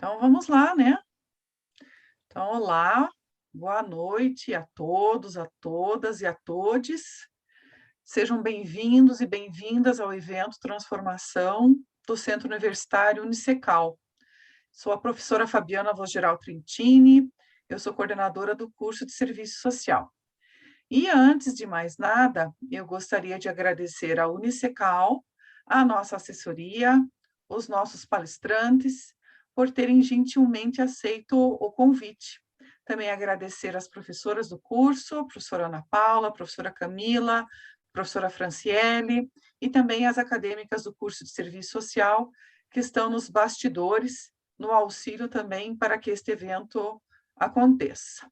Então vamos lá, né. Então olá, boa noite a todos, a todas e a todes. Sejam bem-vindos e bem-vindas ao evento Transformação do Centro Universitário Unicecal. Sou a professora Fabiana Vosgeral Trintini, eu sou coordenadora do curso de Serviço Social. E antes de mais nada, eu gostaria de agradecer à Unicecal, à nossa assessoria, os nossos palestrantes, por terem gentilmente aceito o convite. Também agradecer às professoras do curso, a professora Ana Paula, a professora Camila, a professora Franciele, e também às acadêmicas do curso de Serviço Social, que estão nos bastidores, no auxílio também para que este evento aconteça.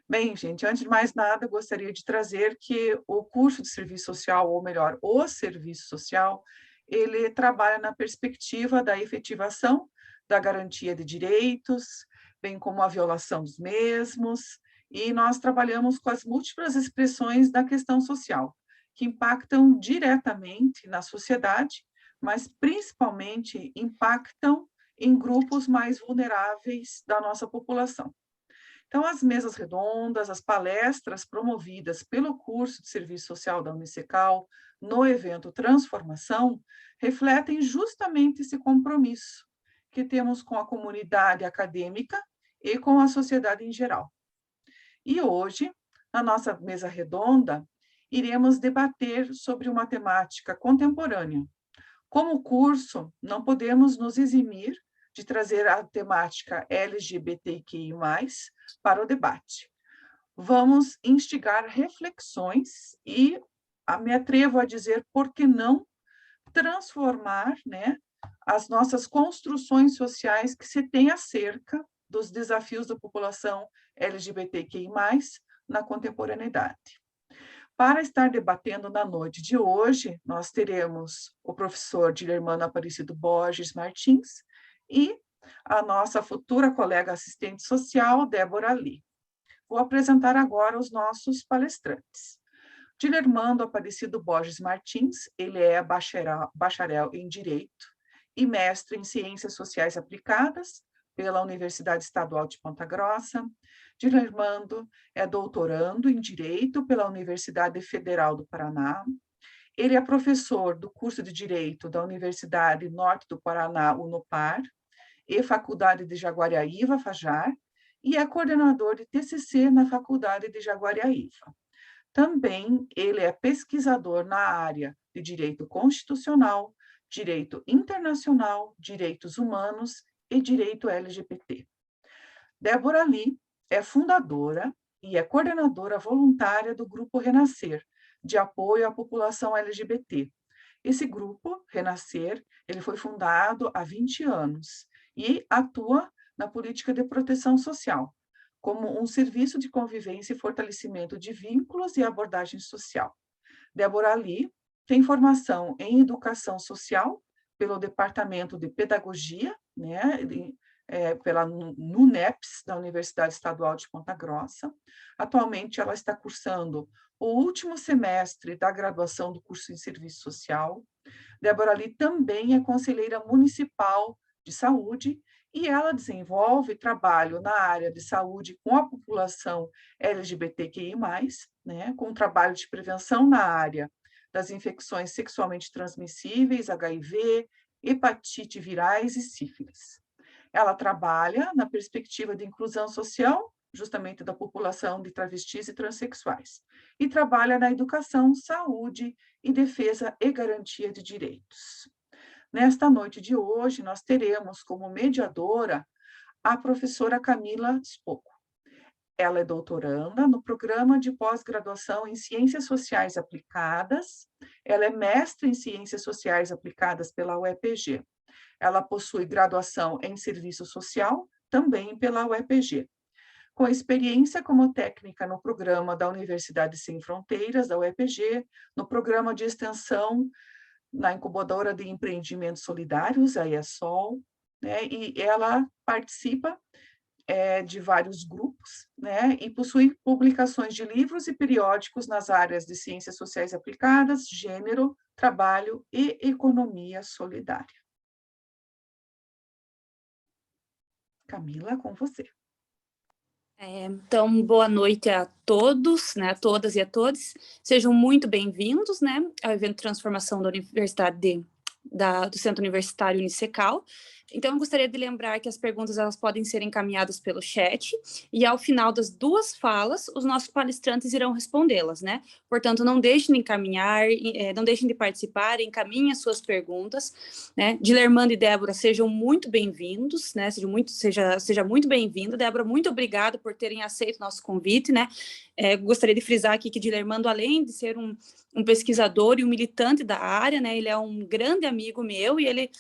Bem, gente, antes de mais nada, gostaria de trazer que o curso de serviço social, ou melhor, o serviço social, ele trabalha na perspectiva da efetivação da garantia de direitos, bem como a violação dos mesmos, e nós trabalhamos com as múltiplas expressões da questão social, que impactam diretamente na sociedade, mas principalmente impactam em grupos mais vulneráveis da nossa população. Então, as mesas redondas, as palestras promovidas pelo curso de Serviço Social da Unicecal no evento Transformação refletem justamente esse compromisso que temos com a comunidade acadêmica e com a sociedade em geral. E hoje, na nossa mesa redonda, iremos debater sobre uma temática contemporânea. Como curso, não podemos nos eximir de trazer a temática LGBTQI+, para o debate. Vamos instigar reflexões e me atrevo a dizer, por que não transformar, né, as nossas construções sociais que se tem acerca dos desafios da população LGBTQI+, na contemporaneidade. Para estar debatendo na noite de hoje, nós teremos o professor Dilermano Aparecido Borges Martins e a nossa futura colega assistente social, Débora Lee. Vou apresentar agora os nossos palestrantes. Dilermando Aparecido Borges Martins, ele é bacharel em Direito e mestre em Ciências Sociais Aplicadas pela Universidade Estadual de Ponta Grossa. Dilermando é doutorando em Direito pela Universidade Federal do Paraná. Ele é professor do curso de Direito da Universidade Norte do Paraná, Unopar, e Faculdade de Jaguariaíva, FAJAR, e é coordenador de TCC na Faculdade de Jaguariaíva. Também ele é pesquisador na área de direito constitucional, direito internacional, direitos humanos e direito LGBT. Débora Lee é fundadora e é coordenadora voluntária do Grupo Renascer, de apoio à população LGBT. Esse grupo, Renascer, ele foi fundado há 20 anos e atua na política de proteção social, como um serviço de convivência e fortalecimento de vínculos e abordagem social. Débora Lee tem formação em educação social pelo Departamento de Pedagogia, né, pela NUNEPS, da Universidade Estadual de Ponta Grossa. Atualmente, ela está cursando o último semestre da graduação do curso em Serviço Social. Débora Lee também é conselheira municipal de saúde e ela desenvolve trabalho na área de saúde com a população LGBTQI+, né, com trabalho de prevenção na área das infecções sexualmente transmissíveis, HIV, hepatite virais e sífilis. Ela trabalha na perspectiva de inclusão social, justamente da população de travestis e transexuais, e trabalha na educação, saúde e defesa e garantia de direitos. Nesta noite de hoje, nós teremos como mediadora a professora Camila Spocco. Ela é doutoranda no programa de pós-graduação em Ciências Sociais Aplicadas, ela é mestre em Ciências Sociais Aplicadas pela UEPG. Ela possui graduação em Serviço Social, também pela UEPG. Com experiência como técnica no programa da Universidade Sem Fronteiras, da UEPG, no programa de extensão na Incubadora de Empreendimentos Solidários, a ESOL, né, e ela participa de vários grupos, né, e possui publicações de livros e periódicos nas áreas de ciências sociais aplicadas, gênero, trabalho e economia solidária. Camila, com você. Então, boa noite a todos, né, a todas e a todos. Sejam muito bem-vindos, né, ao evento de transformação da Universidade do Centro Universitário Unicecal. Então, eu gostaria de lembrar que as perguntas elas podem ser encaminhadas pelo chat e, ao final das duas falas, os nossos palestrantes irão respondê-las, né? Portanto, não deixem de encaminhar, não deixem de participar, encaminhem as suas perguntas, né? Dilermando e Débora, sejam muito bem-vindos, né? Seja muito bem-vinda. Débora, muito obrigada por terem aceito o nosso convite, né? Gostaria de frisar aqui que Dilermando, além de ser um pesquisador e um militante da área, né? Ele é um grande amigo meu e ele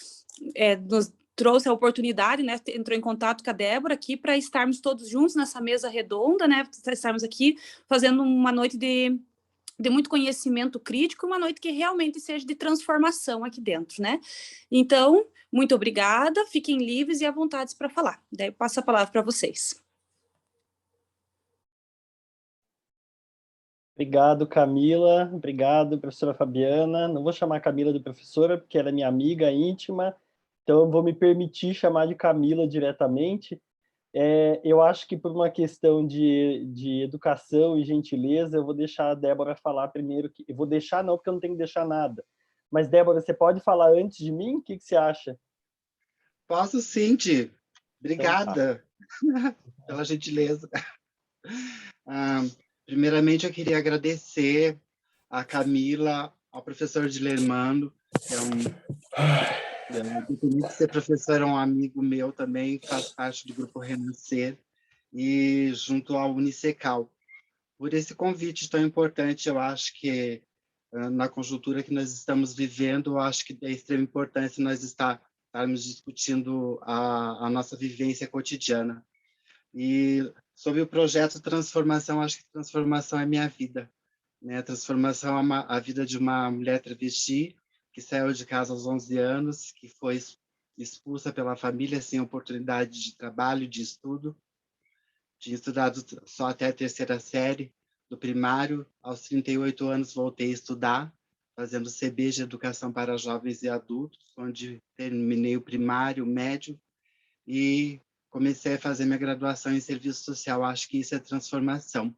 nos trouxe a oportunidade, né, entrou em contato com a Débora aqui para estarmos todos juntos nessa mesa redonda, né, estarmos aqui fazendo uma noite de muito conhecimento crítico, uma noite que realmente seja de transformação aqui dentro, né? Então, muito obrigada, fiquem livres e à vontade para falar. Daí eu passo a palavra para vocês. Obrigado, Camila. Obrigado, professora Fabiana. Não vou chamar a Camila de professora, porque ela é minha amiga íntima, então eu vou me permitir chamar de Camila diretamente. Eu acho que por uma questão de educação e gentileza, eu vou deixar a Débora falar primeiro. Eu vou deixar não, porque eu não tenho que deixar nada. Mas, Débora, você pode falar antes de mim? O que você acha? Posso sim, Ti. Obrigada Então, tá. pela gentileza. Primeiramente, eu queria agradecer a Camila, ao professor Dilermando, que independente de ser professor, é um amigo meu também, faz parte do Grupo Renascer, e junto ao Unicecal. Por esse convite tão importante, eu acho que, na conjuntura que nós estamos vivendo, eu acho que é de extrema importância nós estarmos discutindo a nossa vivência cotidiana. E sobre o projeto Transformação, acho que transformação é minha vida, né? Transformação é a vida de uma mulher travesti que saiu de casa aos 11 anos, que foi expulsa pela família sem oportunidade de trabalho, de estudo. Tinha estudado só até a terceira série do primário. Aos 38 anos voltei a estudar, fazendo CB de Educação para Jovens e Adultos, onde terminei o primário, o médio, e comecei a fazer minha graduação em serviço social. Acho que isso é transformação.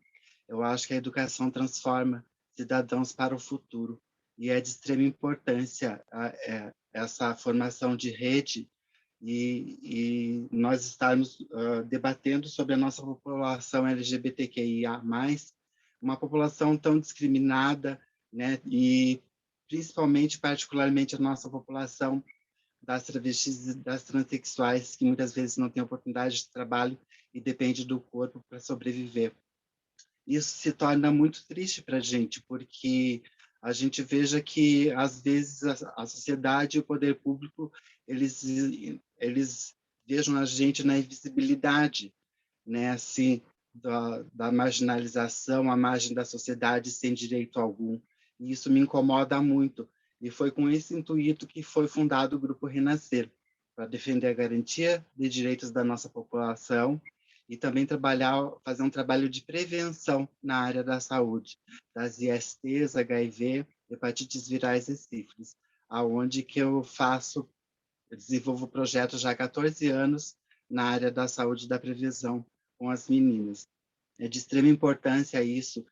Eu acho que a educação transforma cidadãos para o futuro. E é de extrema importância essa formação de rede e nós estarmos debatendo sobre a nossa população LGBTQIA+, uma população tão discriminada, né? E principalmente, particularmente, a nossa população das travestis e das transexuais, que muitas vezes não têm oportunidade de trabalho e depende do corpo para sobreviver. Isso se torna muito triste para a gente, porque a gente veja que, às vezes, a sociedade e o poder público, eles vejam a gente na invisibilidade, né? Assim, da marginalização, à margem da sociedade, sem direito algum. E isso me incomoda muito. E foi com esse intuito que foi fundado o Grupo Renascer, para defender a garantia de direitos da nossa população e também fazer um trabalho de prevenção na área da saúde, das ISTs, HIV, hepatites virais e sífilis, aonde que eu desenvolvo projetos já há 14 anos na área da saúde e da prevenção com as meninas. É de extrema importância isso,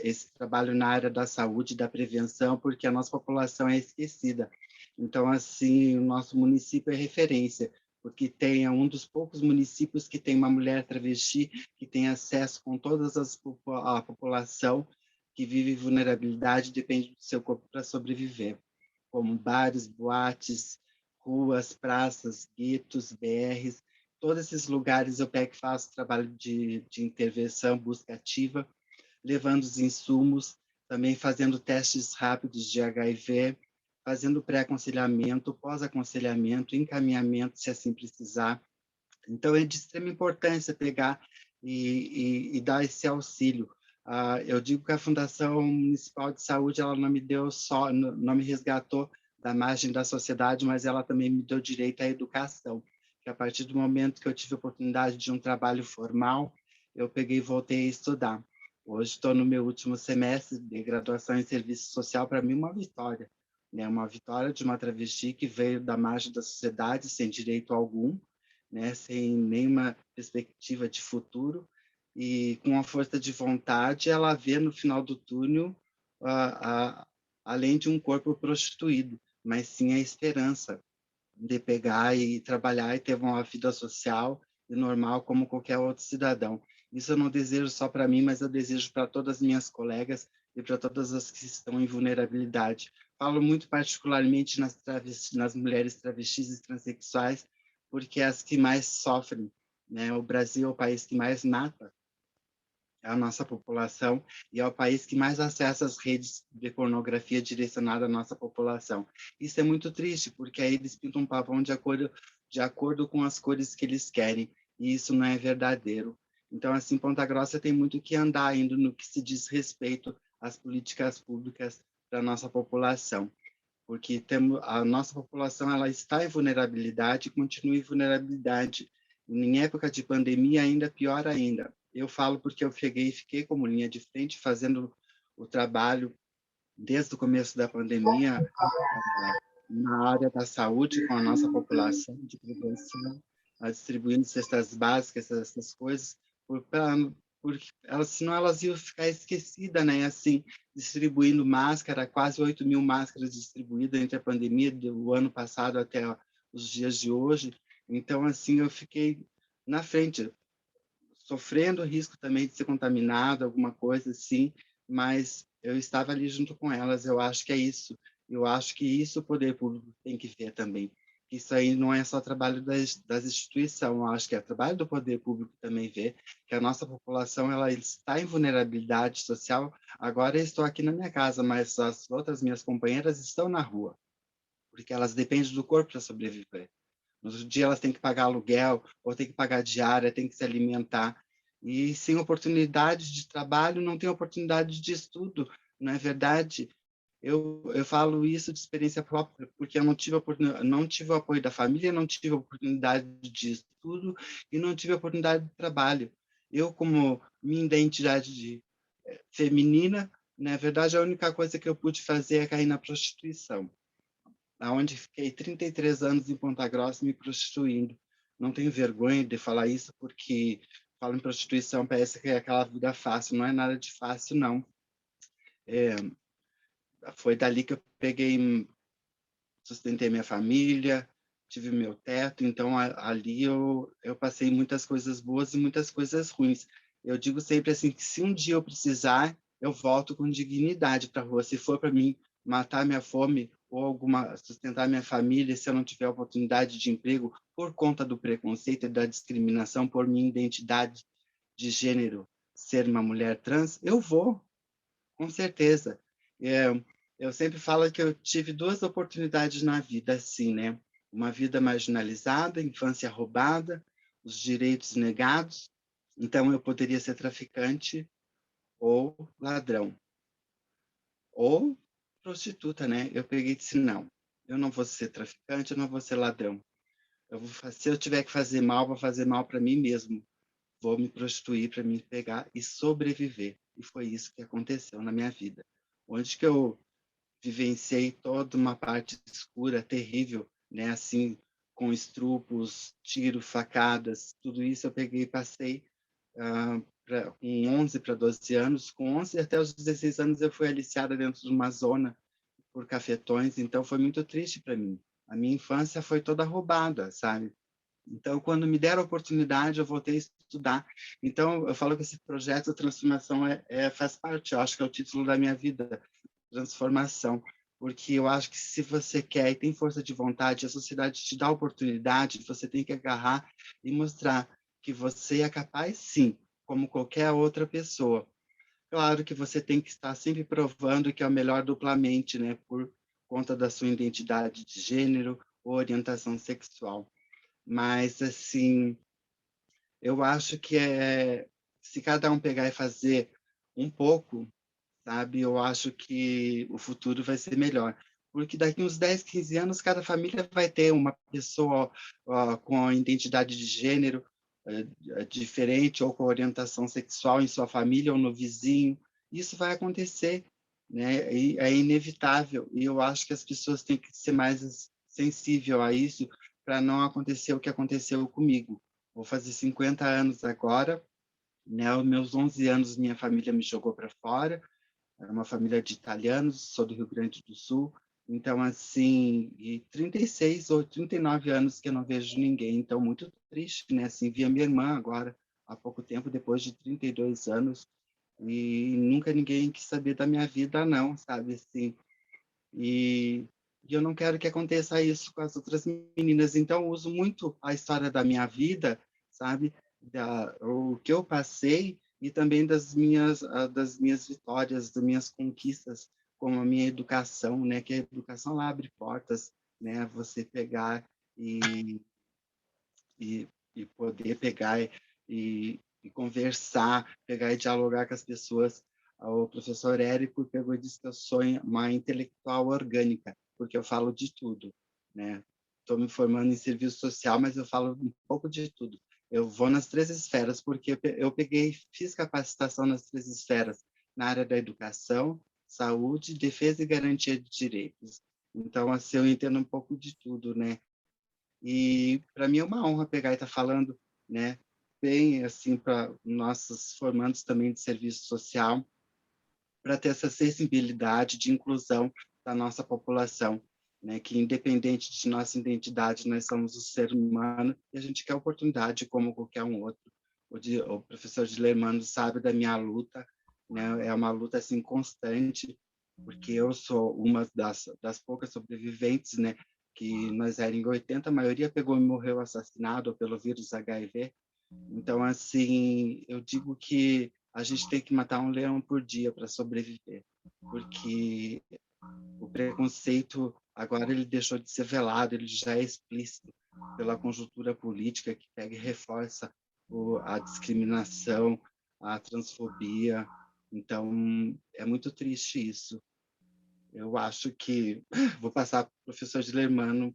esse trabalho na área da saúde e da prevenção, porque a nossa população é esquecida. Então, assim, o nosso município é referência, porque é um dos poucos municípios que tem uma mulher travesti que tem acesso com todas a população que vive vulnerabilidade, depende do seu corpo para sobreviver, como bares, boates, ruas, praças, guetos, BRs, todos esses lugares eu pego e faço trabalho de intervenção, busca ativa, levando os insumos, também fazendo testes rápidos de HIV, fazendo pré-aconselhamento, pós-aconselhamento, encaminhamento, se assim precisar. Então, é de extrema importância pegar e dar esse auxílio. Eu digo que a Fundação Municipal de Saúde, ela não me deu não me resgatou da margem da sociedade, mas ela também me deu direito à educação, que a partir do momento que eu tive a oportunidade de um trabalho formal, eu peguei e voltei a estudar. Hoje estou no meu último semestre de graduação em serviço social, para mim uma vitória, né? Uma vitória de uma travesti que veio da margem da sociedade sem direito algum, né, sem nenhuma perspectiva de futuro, e com a força de vontade, ela vê no final do túnel, além de um corpo prostituído, mas sim a esperança de pegar e trabalhar e ter uma vida social e normal como qualquer outro cidadão. Isso eu não desejo só para mim, mas eu desejo para todas as minhas colegas e para todas as que estão em vulnerabilidade. Falo muito particularmente nas mulheres travestis e transexuais, porque é as que mais sofrem, né? O Brasil é o país que mais mata a nossa população e é o país que mais acessa as redes de pornografia direcionada à nossa população. Isso é muito triste, porque aí eles pintam um pavão de acordo com as cores que eles querem, e isso não é verdadeiro. Então, assim, Ponta Grossa tem muito que andar ainda no que se diz respeito às políticas públicas da nossa população, porque a nossa população ela está em vulnerabilidade e continua em vulnerabilidade. Em época de pandemia, ainda pior ainda. Eu falo porque eu cheguei e fiquei como linha de frente, fazendo o trabalho desde o começo da pandemia na área da saúde com a nossa população de prevenção, distribuindo cestas básicas, essas coisas, porque elas, senão elas iam ficar esquecidas, né? Assim, distribuindo máscara, quase 8.000 máscaras distribuídas entre a pandemia do ano passado até os dias de hoje. Então, assim, eu fiquei na frente, sofrendo o risco também de ser contaminado, alguma coisa assim, mas eu estava ali junto com elas. Eu acho que é isso. Eu acho que isso o poder público tem que ver também. Isso aí não é só trabalho das instituições, eu acho que é trabalho do poder público também ver que a nossa população ela está em vulnerabilidade social. Agora eu estou aqui na minha casa, mas as outras minhas companheiras estão na rua, porque elas dependem do corpo para sobreviver. No outro dia elas têm que pagar aluguel, ou têm que pagar diária, têm que se alimentar. E sem oportunidade de trabalho, não tem oportunidade de estudo, não é verdade? Eu falo isso de experiência própria, porque eu não tive o apoio da família, não tive a oportunidade de estudo e não tive a oportunidade de trabalho. Eu, como minha identidade feminina, na verdade, a única coisa que eu pude fazer é cair na prostituição, aonde fiquei 33 anos em Ponta Grossa me prostituindo. Não tenho vergonha de falar isso, porque falo em prostituição, parece que é aquela vida fácil. Não é nada de fácil, não. Foi dali que eu peguei, sustentei minha família, tive meu teto, então ali eu passei muitas coisas boas e muitas coisas ruins. Eu digo sempre assim, que se um dia eu precisar, eu volto com dignidade para a rua. Se for para mim matar minha fome ou sustentar minha família, se eu não tiver oportunidade de emprego por conta do preconceito e da discriminação por minha identidade de gênero, ser uma mulher trans, eu vou, com certeza. É, eu sempre falo que eu tive duas oportunidades na vida, assim, né? Uma vida marginalizada, infância roubada, os direitos negados. Então, eu poderia ser traficante ou ladrão, ou prostituta, né? Eu peguei e disse, não, eu não vou ser traficante, eu não vou ser ladrão. Se eu tiver que fazer mal, vou fazer mal para mim mesmo. Vou me prostituir para me pegar e sobreviver. E foi isso que aconteceu na minha vida. Onde que eu vivenciei toda uma parte escura, terrível, né? Assim, com estrupos, tiros, facadas, tudo isso eu peguei e passei com 11 para 12 anos. Com 11 até os 16 anos eu fui aliciada dentro de uma zona por cafetões, então foi muito triste para mim. A minha infância foi toda roubada, sabe? Então, quando me deram a oportunidade, eu voltei a estudar. Então, eu falo que esse projeto de transformação faz parte, eu acho que é o título da minha vida, transformação, porque eu acho que se você quer e tem força de vontade, a sociedade te dá oportunidade, você tem que agarrar e mostrar que você é capaz, sim, como qualquer outra pessoa. Claro que você tem que estar sempre provando que é o melhor duplamente, né, por conta da sua identidade de gênero ou orientação sexual. Mas, assim, eu acho que se cada um pegar e fazer um pouco, sabe? Eu acho que o futuro vai ser melhor. Porque daqui uns 10, 15 anos, cada família vai ter uma pessoa com a identidade de gênero diferente ou com orientação sexual em sua família ou no vizinho. Isso vai acontecer, né? E é inevitável. E eu acho que as pessoas têm que ser mais sensíveis a isso, para não acontecer o que aconteceu comigo. Vou fazer 50 anos agora, né? Aos meus 11 anos, minha família me jogou para fora, é uma família de italianos, sou do Rio Grande do Sul, então, assim, e 36 ou 39 anos que eu não vejo ninguém, então, muito triste, né? Assim, vi a minha irmã agora, há pouco tempo, depois de 32 anos, e nunca ninguém quis saber da minha vida, não, sabe, assim, e eu não quero que aconteça isso com as outras meninas, então, eu uso muito a história da minha vida, sabe, o que eu passei, e também das minhas vitórias, das minhas conquistas, como a minha educação, né? Que a educação lá abre portas, né? Você pegar e, e poder pegar e conversar, pegar e dialogar com as pessoas. O professor Érico pegou e disse que eu sou uma intelectual orgânica, porque eu falo de tudo, né? Estou me formando em serviço social, mas eu falo um pouco de tudo. Eu vou nas três esferas, porque eu fiz capacitação nas três esferas, na área da educação, saúde, defesa e garantia de direitos. Então, assim, eu entendo um pouco de tudo, né? E para mim é uma honra pegar e estar falando, né, bem assim para nossos formandos também de serviço social, para ter essa sensibilidade de inclusão da nossa população, né, que independente de nossa identidade, nós somos o ser humano e a gente quer oportunidade como qualquer um outro. O professor Dilermano sabe da minha luta, né, é uma luta assim constante, porque eu sou uma das poucas sobreviventes, né, que nós éramos em 80, a maioria pegou e morreu assassinado pelo vírus HIV. Então, assim, eu digo que a gente tem que matar um leão por dia para sobreviver, porque o preconceito agora ele deixou de ser velado, ele já é explícito pela conjuntura política que pega e reforça a discriminação, a transfobia. Então, é muito triste isso. Eu acho que vou passar para o professor Dilermano.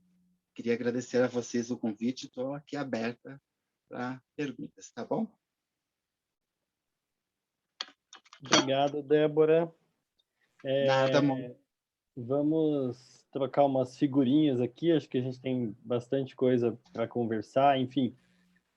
Queria agradecer a vocês o convite, estou aqui aberta para perguntas, tá bom? Obrigado, Débora. Nada, amor. Vamos trocar umas figurinhas aqui, acho que a gente tem bastante coisa para conversar, enfim.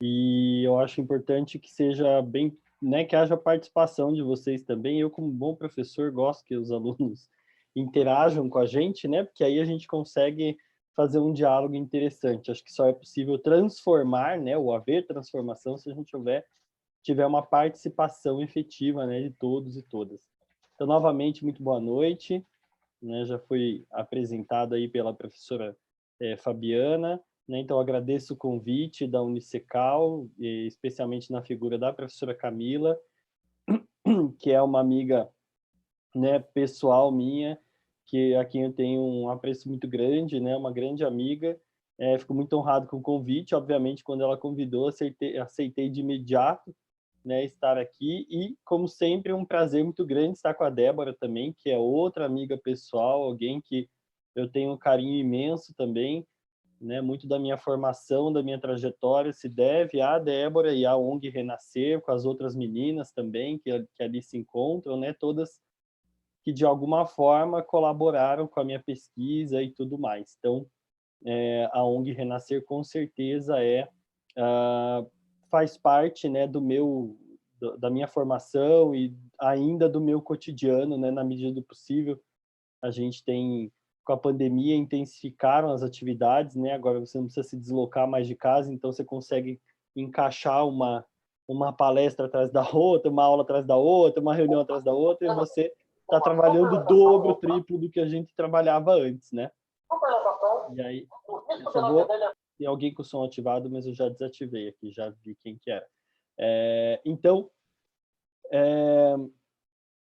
E eu acho importante que seja bem, né, que haja participação de vocês também. Eu, como bom professor, gosto que os alunos interajam com a gente, né, porque aí a gente consegue fazer um diálogo interessante. Acho que só é possível transformar, né, ou haver transformação se a gente tiver uma participação efetiva, né, de todos e todas. Então, novamente, muito boa noite, né, já foi apresentado aí pela professora Fabiana, né, então agradeço o convite da Unicecal, especialmente na figura da professora Camila, que é uma amiga, né, pessoal minha, a quem eu tenho um apreço muito grande, né, uma grande amiga. Fico muito honrado com o convite, obviamente, quando ela convidou, aceitei de imediato, né, estar aqui, e, como sempre, um prazer muito grande estar com a Débora também, que é outra amiga pessoal, alguém que eu tenho um carinho imenso também, né, muito da minha formação, da minha trajetória se deve à Débora e à ONG Renascer, com as outras meninas também, que ali se encontram, né, todas que de alguma forma colaboraram com a minha pesquisa e tudo mais. Então, a ONG Renascer com certeza faz parte, né, da minha formação e ainda do meu cotidiano, né, na medida do possível. A gente tem, com a pandemia, intensificaram as atividades, né, agora você não precisa se deslocar mais de casa, então você consegue encaixar uma palestra atrás da outra, uma aula atrás da outra, uma reunião atrás da outra, e você está trabalhando o dobro, o triplo do que a gente trabalhava antes, né? E aí, eu só vou... Tem alguém com o som ativado, mas eu já desativei aqui, já vi quem que era. Então,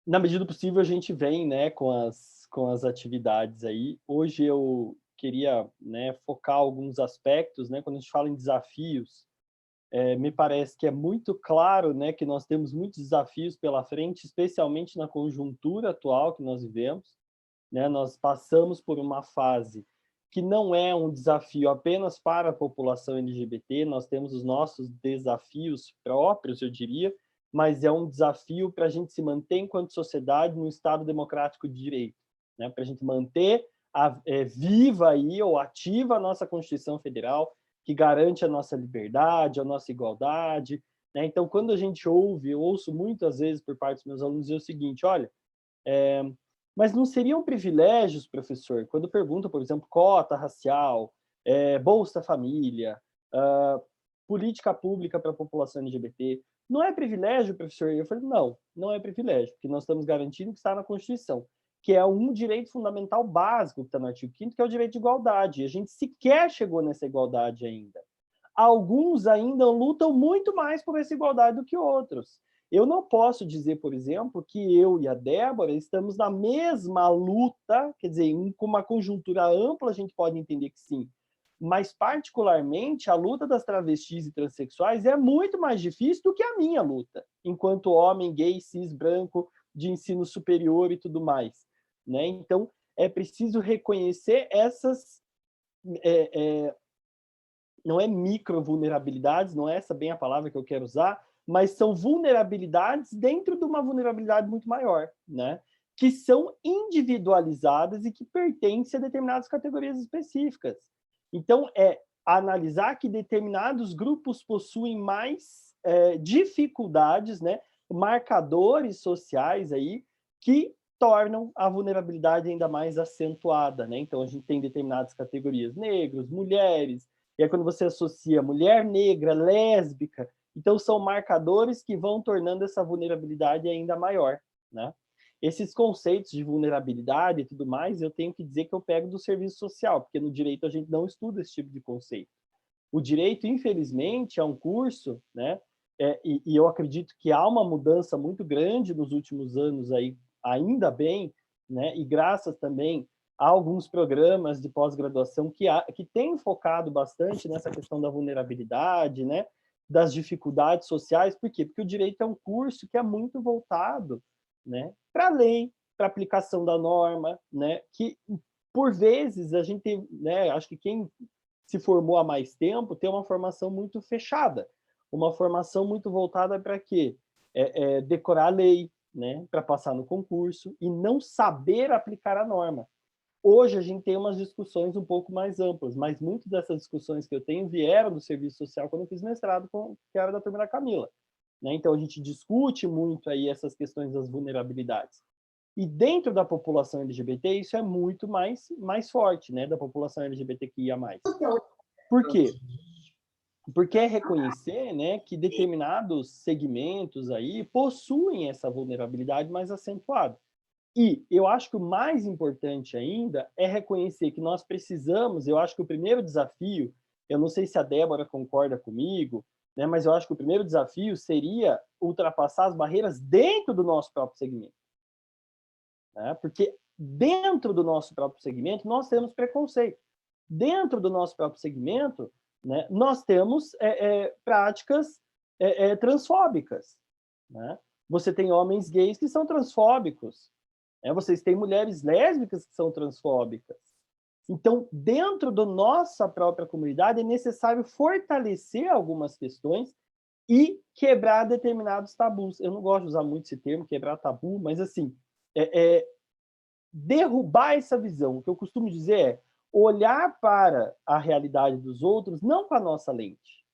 na medida do possível, a gente vem, né, com as atividades aí. Hoje eu queria, né, focar alguns aspectos, né, quando a gente fala em desafios, me parece que é muito claro, né, que nós temos muitos desafios pela frente, especialmente na conjuntura atual que nós vivemos, né? Nós passamos por uma fase que não é um desafio apenas para a população LGBT, nós temos os nossos desafios próprios, eu diria, mas é um desafio para a gente se manter enquanto sociedade no Estado democrático de direito, né? Para a gente manter viva aí, ou ativa a nossa Constituição Federal, que garante a nossa liberdade, a nossa igualdade, né? Então, quando a gente ouve, eu ouço muitas vezes por parte dos meus alunos dizer o seguinte, olha, mas não seriam privilégios, professor, quando perguntam, por exemplo, cota racial, Bolsa Família, política pública para a população LGBT, não é privilégio, professor? Eu falei, não, não é privilégio, porque nós estamos garantindo que está na Constituição, que é um direito fundamental básico que está no artigo 5º, que é o direito de igualdade. E a gente sequer chegou nessa igualdade ainda. Alguns ainda lutam muito mais por essa igualdade do que outros. Eu não posso dizer, por exemplo, que eu e a Débora estamos na mesma luta, quer dizer, com uma conjuntura ampla, a gente pode entender que sim, mas particularmente a luta das travestis e transexuais é muito mais difícil do que a minha luta, enquanto homem gay, cis, branco, de ensino superior e tudo mais, né? Então, é preciso reconhecer essas... não é micro-vulnerabilidades, não é essa bem a palavra que eu quero usar, mas são vulnerabilidades dentro de uma vulnerabilidade muito maior, né? Que são individualizadas e que pertencem a determinadas categorias específicas. Então, é analisar que determinados grupos possuem mais dificuldades, né? Marcadores sociais aí que tornam a vulnerabilidade ainda mais acentuada, né? Então, a gente tem determinadas categorias, negros, mulheres, e aí quando você associa mulher negra, lésbica, então são marcadores que vão tornando essa vulnerabilidade ainda maior, né? Esses conceitos de vulnerabilidade e tudo mais, eu tenho que dizer que eu pego do serviço social, porque no direito a gente não estuda esse tipo de conceito. O direito, infelizmente, é um curso, né? E eu acredito que há uma mudança muito grande nos últimos anos aí, ainda bem, né? E graças também a alguns programas de pós-graduação que têm focado bastante nessa questão da vulnerabilidade, né? Das dificuldades sociais. Por quê? Porque o direito é um curso que é muito voltado, né? Para a lei, para a aplicação da norma, né? Que, por vezes, a gente tem, né? Acho que quem se formou há mais tempo tem uma formação muito fechada, uma formação muito voltada para quê? Decorar a lei, né? Para passar no concurso e não saber aplicar a norma. Hoje a gente tem umas discussões um pouco mais amplas, mas muitas dessas discussões que eu tenho vieram do serviço social quando eu fiz mestrado, que era da turma da Camila, né? Então a gente discute muito aí essas questões das vulnerabilidades. E dentro da população LGBT isso é muito mais forte, né? Da população LGBTQIA+. Por quê? Porque é reconhecer, né, que determinados segmentos aí possuem essa vulnerabilidade mais acentuada. E eu acho que o mais importante ainda é reconhecer que nós precisamos, eu acho que o primeiro desafio, eu não sei se a Débora concorda comigo, né, mas eu acho que o primeiro desafio seria ultrapassar as barreiras dentro do nosso próprio segmento. Né? Porque dentro do nosso próprio segmento nós temos preconceito. Dentro do nosso próprio segmento, né, nós temos práticas transfóbicas. Né? Você tem homens gays que são transfóbicos. Vocês têm mulheres lésbicas que são transfóbicas. Então, dentro da nossa própria comunidade, é necessário fortalecer algumas questões e quebrar determinados tabus. Eu não gosto de usar muito esse termo, quebrar tabu, mas assim, derrubar essa visão. O que eu costumo dizer é olhar para a realidade dos outros, não com a nossa lente.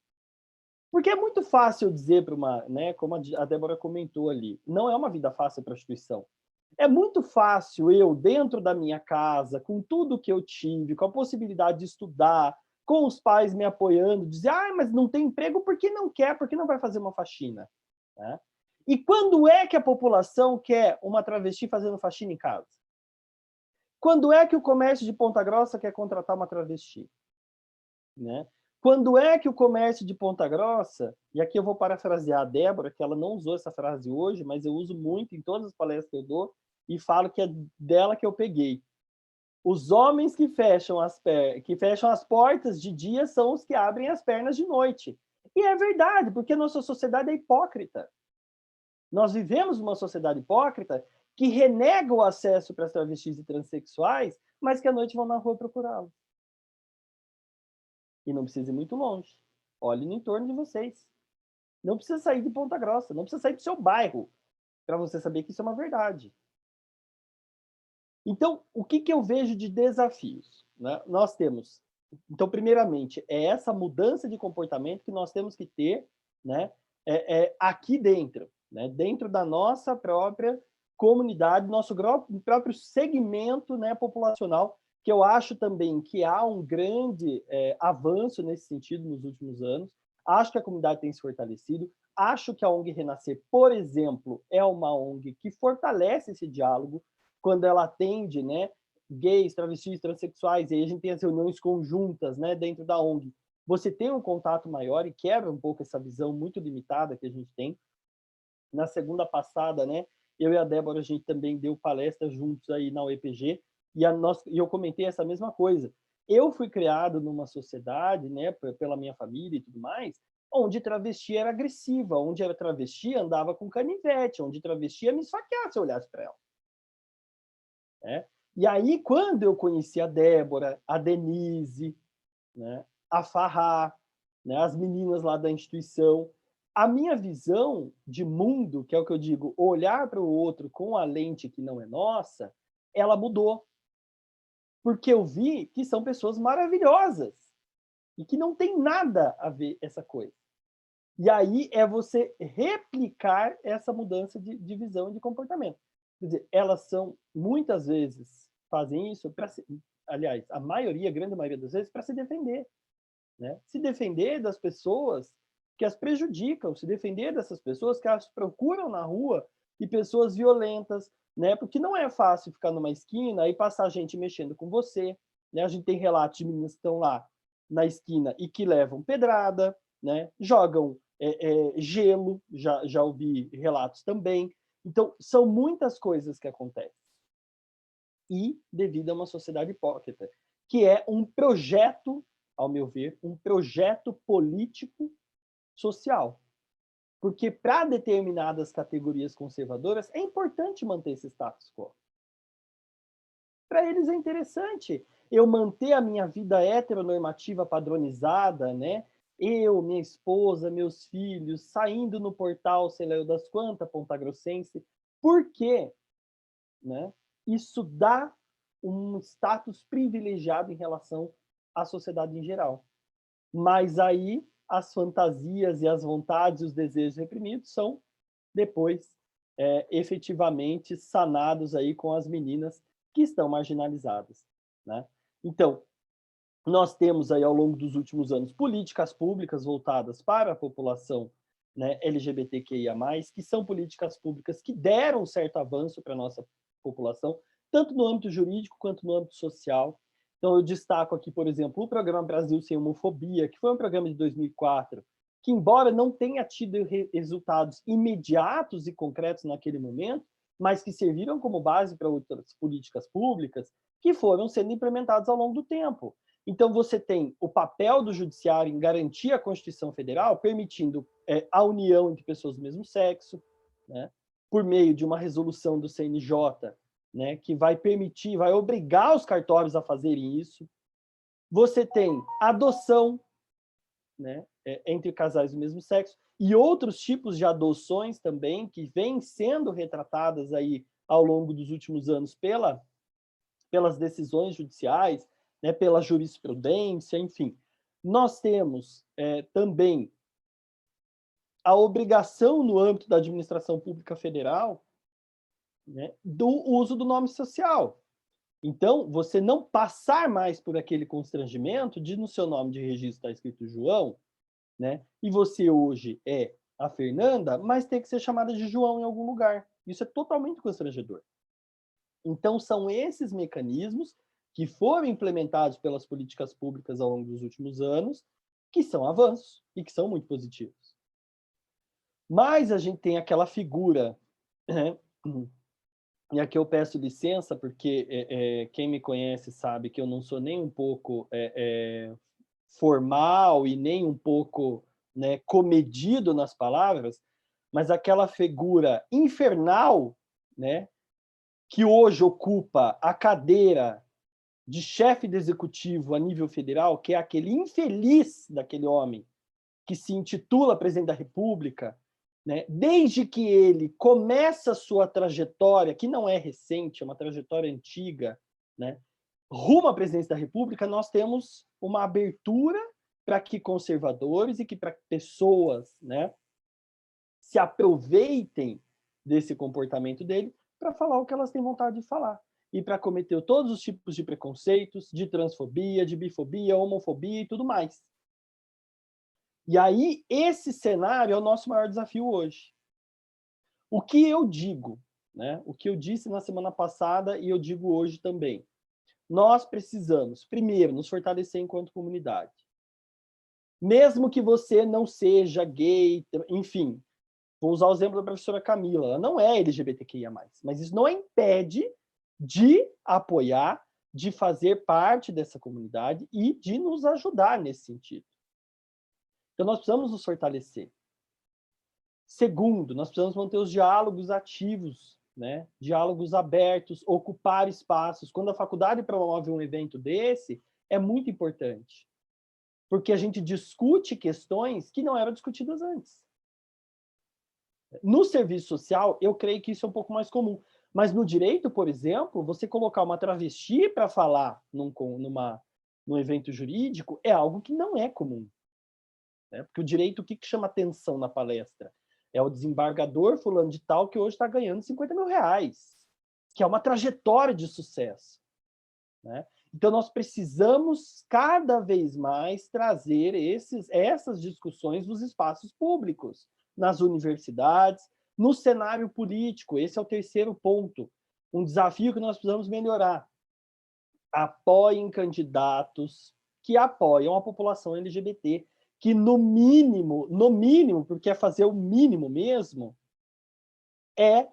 Porque é muito fácil dizer para uma, né, como a Débora comentou ali, não é uma vida fácil a prostituição. É muito fácil eu, dentro da minha casa, com tudo que eu tive, com a possibilidade de estudar, com os pais me apoiando, dizer, mas não tem emprego porque não quer, porque não vai fazer uma faxina. Né? E quando é que a população quer uma travesti fazendo faxina em casa? Quando é que o comércio de Ponta Grossa quer contratar uma travesti? Né? Quando é que o comércio de Ponta Grossa, e aqui eu vou parafrasear a Débora, que ela não usou essa frase hoje, mas eu uso muito em todas as palestras que eu dou, e falo que é dela que eu peguei. Os homens que fecham as portas de dia são os que abrem as pernas de noite. E é verdade, porque nossa sociedade é hipócrita. Nós vivemos numa sociedade hipócrita que renega o acesso para as travestis e transexuais, mas que à noite vão na rua procurá-los. E não precisa ir muito longe. Olhe no entorno de vocês. Não precisa sair de Ponta Grossa, não precisa sair do seu bairro para você saber que isso é uma verdade. Então, o que eu vejo de desafios, né? Nós temos, então, primeiramente, é essa mudança de comportamento que nós temos que ter, né, aqui dentro, né, dentro da nossa própria comunidade, nosso próprio segmento, né, populacional, que eu acho também que há um grande avanço nesse sentido nos últimos anos. Acho que a comunidade tem se fortalecido. Acho que a ONG Renascer, por exemplo, é uma ONG que fortalece esse diálogo quando ela atende, né, gays, travestis, transexuais, e aí a gente tem as reuniões conjuntas, né, dentro da ONG. Você tem um contato maior e quebra um pouco essa visão muito limitada que a gente tem. Na segunda passada, né, eu e a Débora, a gente também deu palestra juntos aí na UEPG, e eu comentei essa mesma coisa. Eu fui criado numa sociedade, né, pela minha família e tudo mais, onde travesti era agressiva, onde a travesti andava com canivete, onde travesti ia me esfaquear se eu olhasse para ela. Né? E aí, quando eu conheci a Débora, a Denise, né, a Farrá, né, as meninas lá da instituição, a minha visão de mundo, que é o que eu digo, olhar para o outro com a lente que não é nossa, ela mudou. Porque eu vi que são pessoas maravilhosas e que não tem nada a ver essa coisa. E aí é você replicar essa mudança de visão e de comportamento. Quer dizer, elas são, muitas vezes, fazem isso, aliás, a maioria, a grande maioria das vezes, para se defender. Né? Se defender das pessoas que as prejudicam, se defender dessas pessoas que as procuram na rua e pessoas violentas, né? Porque não é fácil ficar numa esquina e passar gente mexendo com você. Né? A gente tem relatos de meninas que estão lá na esquina e que levam pedrada, né? Jogam gelo, já ouvi relatos também. Então, são muitas coisas que acontecem. E devido a uma sociedade hipócrita, que é um projeto, ao meu ver, um projeto político social. Porque para determinadas categorias conservadoras é importante manter esse status quo. Para eles é interessante eu manter a minha vida heteronormativa padronizada, né? Eu, minha esposa, meus filhos, saindo no portal, sei lá das quantas, Pontagrossense. Por quê? Né? Isso dá um status privilegiado em relação à sociedade em geral. Mas aí as fantasias e as vontades e os desejos reprimidos são depois efetivamente sanados aí com as meninas que estão marginalizadas. Né? Então, nós temos aí ao longo dos últimos anos políticas públicas voltadas para a população, né, LGBTQIA+, que são políticas públicas que deram um certo avanço para a nossa população, tanto no âmbito jurídico quanto no âmbito social. Então, eu destaco aqui, por exemplo, o Programa Brasil Sem Homofobia, que foi um programa de 2004, que, embora não tenha tido resultados imediatos e concretos naquele momento, mas que serviram como base para outras políticas públicas que foram sendo implementadas ao longo do tempo. Então, você tem o papel do judiciário em garantir a Constituição Federal, permitindo a união entre pessoas do mesmo sexo, né, por meio de uma resolução do CNJ, né, que vai permitir, vai obrigar os cartórios a fazerem isso. Você tem adoção, né, entre casais do mesmo sexo, e outros tipos de adoções também, que vêm sendo retratadas aí ao longo dos últimos anos pelas decisões judiciais, né, pela jurisprudência, enfim. Nós temos também a obrigação no âmbito da administração pública federal, né, do uso do nome social. Então, você não passar mais por aquele constrangimento de no seu nome de registro está escrito João, né, e você hoje é a Fernanda, mas tem que ser chamada de João em algum lugar. Isso é totalmente constrangedor. Então, são esses mecanismos que foram implementados pelas políticas públicas ao longo dos últimos anos, que são avanços e que são muito positivos. Mas a gente tem aquela figura, né? E aqui eu peço licença, porque quem me conhece sabe que eu não sou nem um pouco formal e nem um pouco, né, comedido nas palavras, mas aquela figura infernal, né, que hoje ocupa a cadeira de chefe de executivo a nível federal, que é aquele infeliz daquele homem que se intitula presidente da República né? Desde que ele começa a sua trajetória, que não é recente, é uma trajetória antiga, né? Rumo à presidência da República, nós temos uma abertura para que conservadores e que para pessoas, né, se aproveitem desse comportamento dele para falar o que elas têm vontade de falar e para cometer todos os tipos de preconceitos, de transfobia, de bifobia, homofobia e tudo mais. E aí, esse cenário é o nosso maior desafio hoje. O que eu digo, né? O que eu disse na semana passada e eu digo hoje também. Nós precisamos, primeiro, nos fortalecer enquanto comunidade. Mesmo que você não seja gay, enfim, vou usar o exemplo da professora Camila, ela não é LGBTQIA+, mas isso não a impede de apoiar, de fazer parte dessa comunidade e de nos ajudar nesse sentido. Então, nós precisamos nos fortalecer. Segundo, nós precisamos manter os diálogos ativos, né? Diálogos abertos, ocupar espaços. Quando a faculdade promove um evento desse, é muito importante, porque a gente discute questões que não eram discutidas antes. No serviço social, eu creio que isso é um pouco mais comum. Mas no direito, por exemplo, você colocar uma travesti para falar num evento jurídico é algo que não é comum. Né? Porque o direito, o que chama atenção na palestra? É o desembargador fulano de tal que hoje está ganhando 50 mil reais, que é uma trajetória de sucesso. Né? Então, nós precisamos cada vez mais trazer essas discussões nos espaços públicos, nas universidades, no cenário político. Esse é o terceiro ponto, um desafio que nós precisamos melhorar. Apoiem candidatos que apoiam a população LGBT, que no mínimo, porque é fazer o mínimo mesmo, é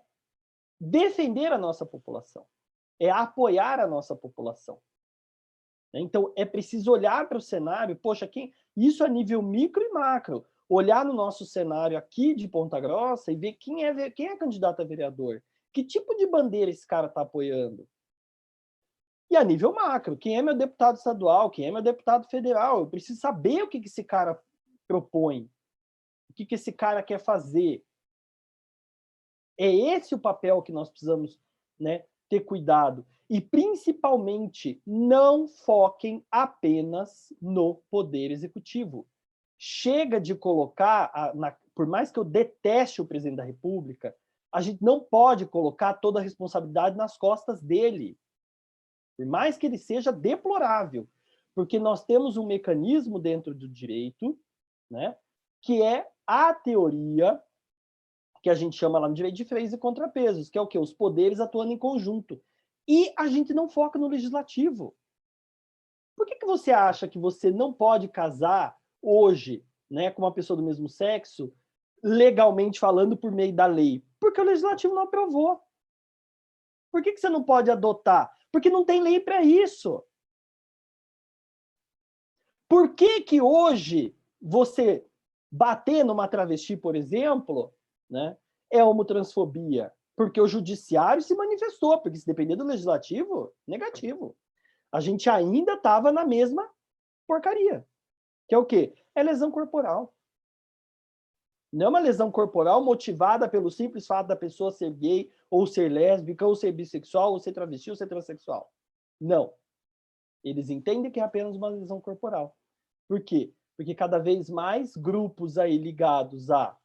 defender a nossa população, é apoiar a nossa população. Então, é preciso olhar para o cenário, poxa, isso a nível micro e macro, olhar no nosso cenário aqui de Ponta Grossa e ver quem é candidato a vereador, que tipo de bandeira esse cara está apoiando. E a nível macro, quem é meu deputado estadual, quem é meu deputado federal, eu preciso saber o que esse cara propõe, o que esse cara quer fazer. É esse o papel que nós precisamos, né, ter cuidado. E, principalmente, não foquem apenas no poder executivo. Chega de colocar, por mais que eu deteste o presidente da República, a gente não pode colocar toda a responsabilidade nas costas dele. Por mais que ele seja deplorável. Porque nós temos um mecanismo dentro do direito, né, que é a teoria que a gente chama lá no direito de freios e contrapesos, que é o quê? Os poderes atuando em conjunto. E a gente não foca no legislativo. Por que você acha que você não pode casar hoje, né, com uma pessoa do mesmo sexo, legalmente falando, por meio da lei? Porque o legislativo não aprovou. Por que você não pode adotar? Porque não tem lei para isso. Por que hoje você bater numa travesti, por exemplo, né, é homotransfobia? Porque o judiciário se manifestou, porque se depender do legislativo, negativo. A gente ainda estava na mesma porcaria. Que é o quê? É lesão corporal. Não é uma lesão corporal motivada pelo simples fato da pessoa ser gay, ou ser lésbica, ou ser bissexual, ou ser travesti, ou ser transexual. Não. Eles entendem que é apenas uma lesão corporal. Por quê? Porque cada vez mais grupos aí ligados a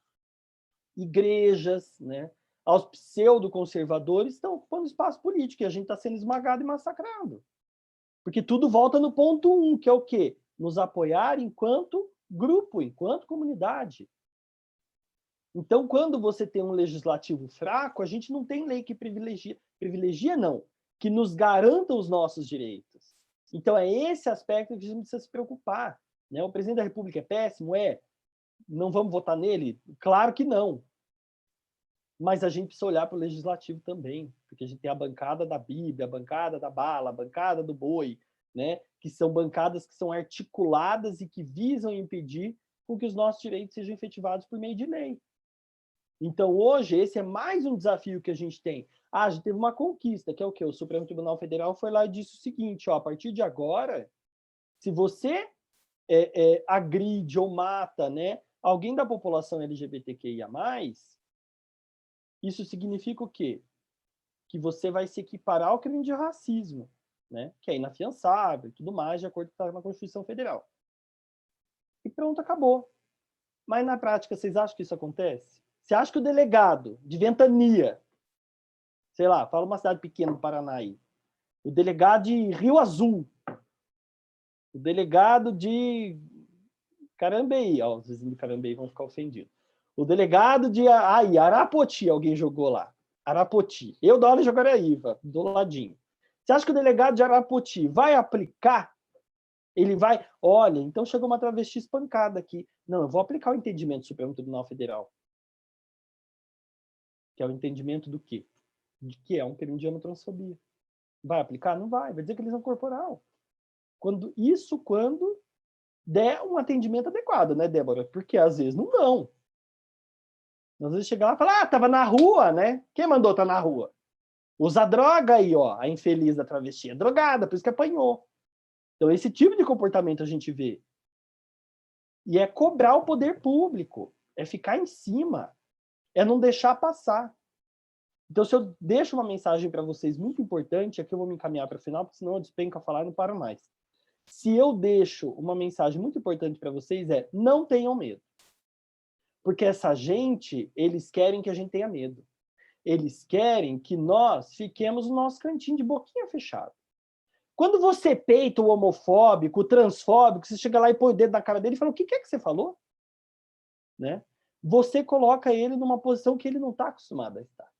igrejas, né, aos pseudo-conservadores estão ocupando espaço político e a gente está sendo esmagado e massacrado. Porque tudo volta no ponto 1, que é o quê? Nos apoiar enquanto grupo, enquanto comunidade. Então, quando você tem um legislativo fraco, a gente não tem lei que privilegia não, que nos garanta os nossos direitos. Então, é esse aspecto que a gente precisa se preocupar. Né? O presidente da República é péssimo? É. Não vamos votar nele? Claro que não. Mas a gente precisa olhar para o legislativo também, porque a gente tem a bancada da Bíblia, a bancada da bala, a bancada do boi, né? Que são bancadas que são articuladas e que visam impedir com que os nossos direitos sejam efetivados por meio de lei. Então, hoje, esse é mais um desafio que a gente tem. A gente teve uma conquista, que é o quê? O Supremo Tribunal Federal foi lá e disse o seguinte, ó, a partir de agora, se você agride ou mata, né, alguém da população LGBTQIA+, isso significa o quê? Que você vai se equiparar ao crime de racismo, né? Que é inafiançável e tudo mais, de acordo com o que está na Constituição Federal. E pronto, acabou. Mas na prática, vocês acham que isso acontece? Você acha que o delegado de Ventania, sei lá, fala uma cidade pequena do Paraná aí, o delegado de Rio Azul, o delegado de Carambeí, ó, os vizinhos de Carambeí vão ficar ofendidos. O delegado de Arapoti, alguém jogou lá. Arapoti. Eu dou aula em Jaguaraíva, do ladinho. Você acha que o delegado de Arapoti vai aplicar? Ele vai, olha, então chegou uma travesti espancada aqui. Não, eu vou aplicar o entendimento do Supremo Tribunal Federal. Que é o entendimento do quê? De que é um crime de homotransfobia. Vai aplicar? Não vai. Vai dizer que é lesão corporal. Quando der um atendimento adequado, né, Débora? Porque às vezes não dão. Às vezes chega lá e fala, tava na rua, né? Quem mandou estar na rua? Usa droga aí, ó. A infeliz da travesti é drogada, por isso que apanhou. Então, esse tipo de comportamento a gente vê. E é cobrar o poder público. É ficar em cima. É não deixar passar. Então, se eu deixo uma mensagem para vocês muito importante, aqui eu vou me encaminhar para o final, porque senão eu despenco a falar e não paro mais. Se eu deixo uma mensagem muito importante para vocês, não tenham medo. Porque essa gente, eles querem que a gente tenha medo. Eles querem que nós fiquemos no nosso cantinho de boquinha fechada. Quando você peita o homofóbico, o transfóbico, você chega lá e põe o dedo na cara dele e fala, o que é que você falou? Né? Você coloca ele numa posição que ele não está acostumado a estar.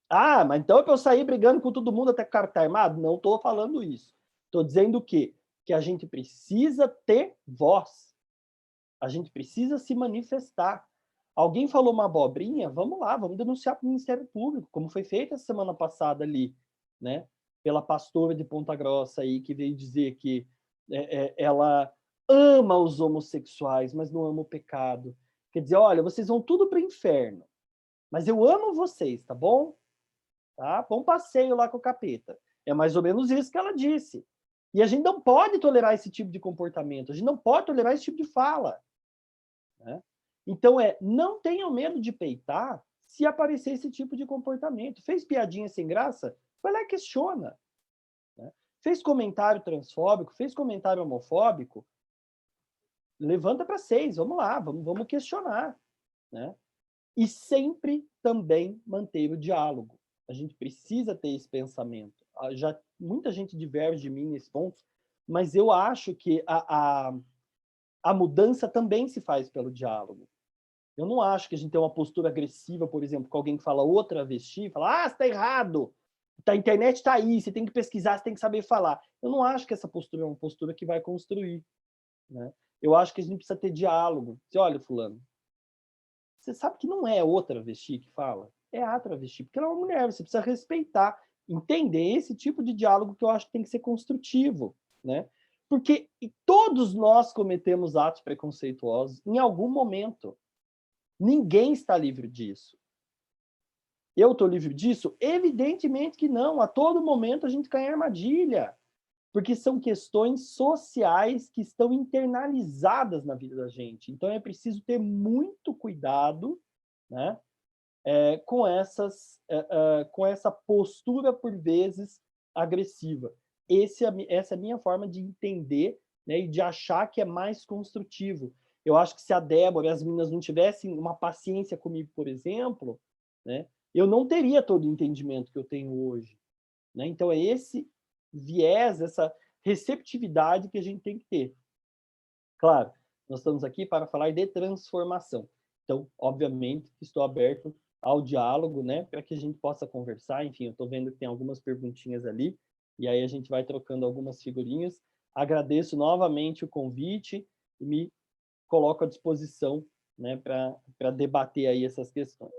Ah, mas então é para eu sair brigando com todo mundo até que o cara está armado? Não estou falando isso. Estou dizendo o quê? Que a gente precisa ter voz. A gente precisa se manifestar. Alguém falou uma abobrinha? Vamos lá, vamos denunciar para o Ministério Público, como foi feito a semana passada ali, né? Pela pastora de Ponta Grossa aí, que veio dizer que ela ama os homossexuais, mas não ama o pecado. Quer dizer, olha, vocês vão tudo para o inferno, mas eu amo vocês, tá bom? Tá? Bom passeio lá com o capeta. É mais ou menos isso que ela disse. E a gente não pode tolerar esse tipo de comportamento, a gente não pode tolerar esse tipo de fala. Né? Então, não tenham medo de peitar se aparecer esse tipo de comportamento. Fez piadinha sem graça? Vai lá e questiona. Né? Fez comentário transfóbico, fez comentário homofóbico? Levanta para 6, vamos lá, vamos questionar. Né? E sempre também manter o diálogo. A gente precisa ter esse pensamento. Muita gente diverge de mim nesse ponto, mas eu acho que a mudança também se faz pelo diálogo. Eu não acho que a gente tem uma postura agressiva, por exemplo, com alguém que fala outra travesti, fala, você está errado, a internet está aí, você tem que pesquisar, você tem que saber falar. Eu não acho que essa postura é uma postura que vai construir. Né? Eu acho que a gente precisa ter diálogo. Você olha, fulano, você sabe que não é outra travesti que fala, é a travesti, porque ela é uma mulher, você precisa respeitar, entender esse tipo de diálogo que eu acho que tem que ser construtivo, né? Porque todos nós cometemos atos preconceituosos em algum momento. Ninguém está livre disso. Eu estou livre disso? Evidentemente que não. A todo momento a gente cai em armadilha. Porque são questões sociais que estão internalizadas na vida da gente. Então é preciso ter muito cuidado, né, com essa postura, por vezes, agressiva. Essa é a minha forma de entender, né, e de achar que é mais construtivo. Eu acho que se a Débora e as meninas não tivessem uma paciência comigo, por exemplo, né, eu não teria todo o entendimento que eu tenho hoje. Né? Então, é esse viés, essa receptividade que a gente tem que ter. Claro, nós estamos aqui para falar de transformação. Então, obviamente, estou aberto ao diálogo, né, para que a gente possa conversar. Enfim, eu estou vendo que tem algumas perguntinhas ali, e aí a gente vai trocando algumas figurinhas. Agradeço novamente o convite e me coloco à disposição, né, para debater aí essas questões.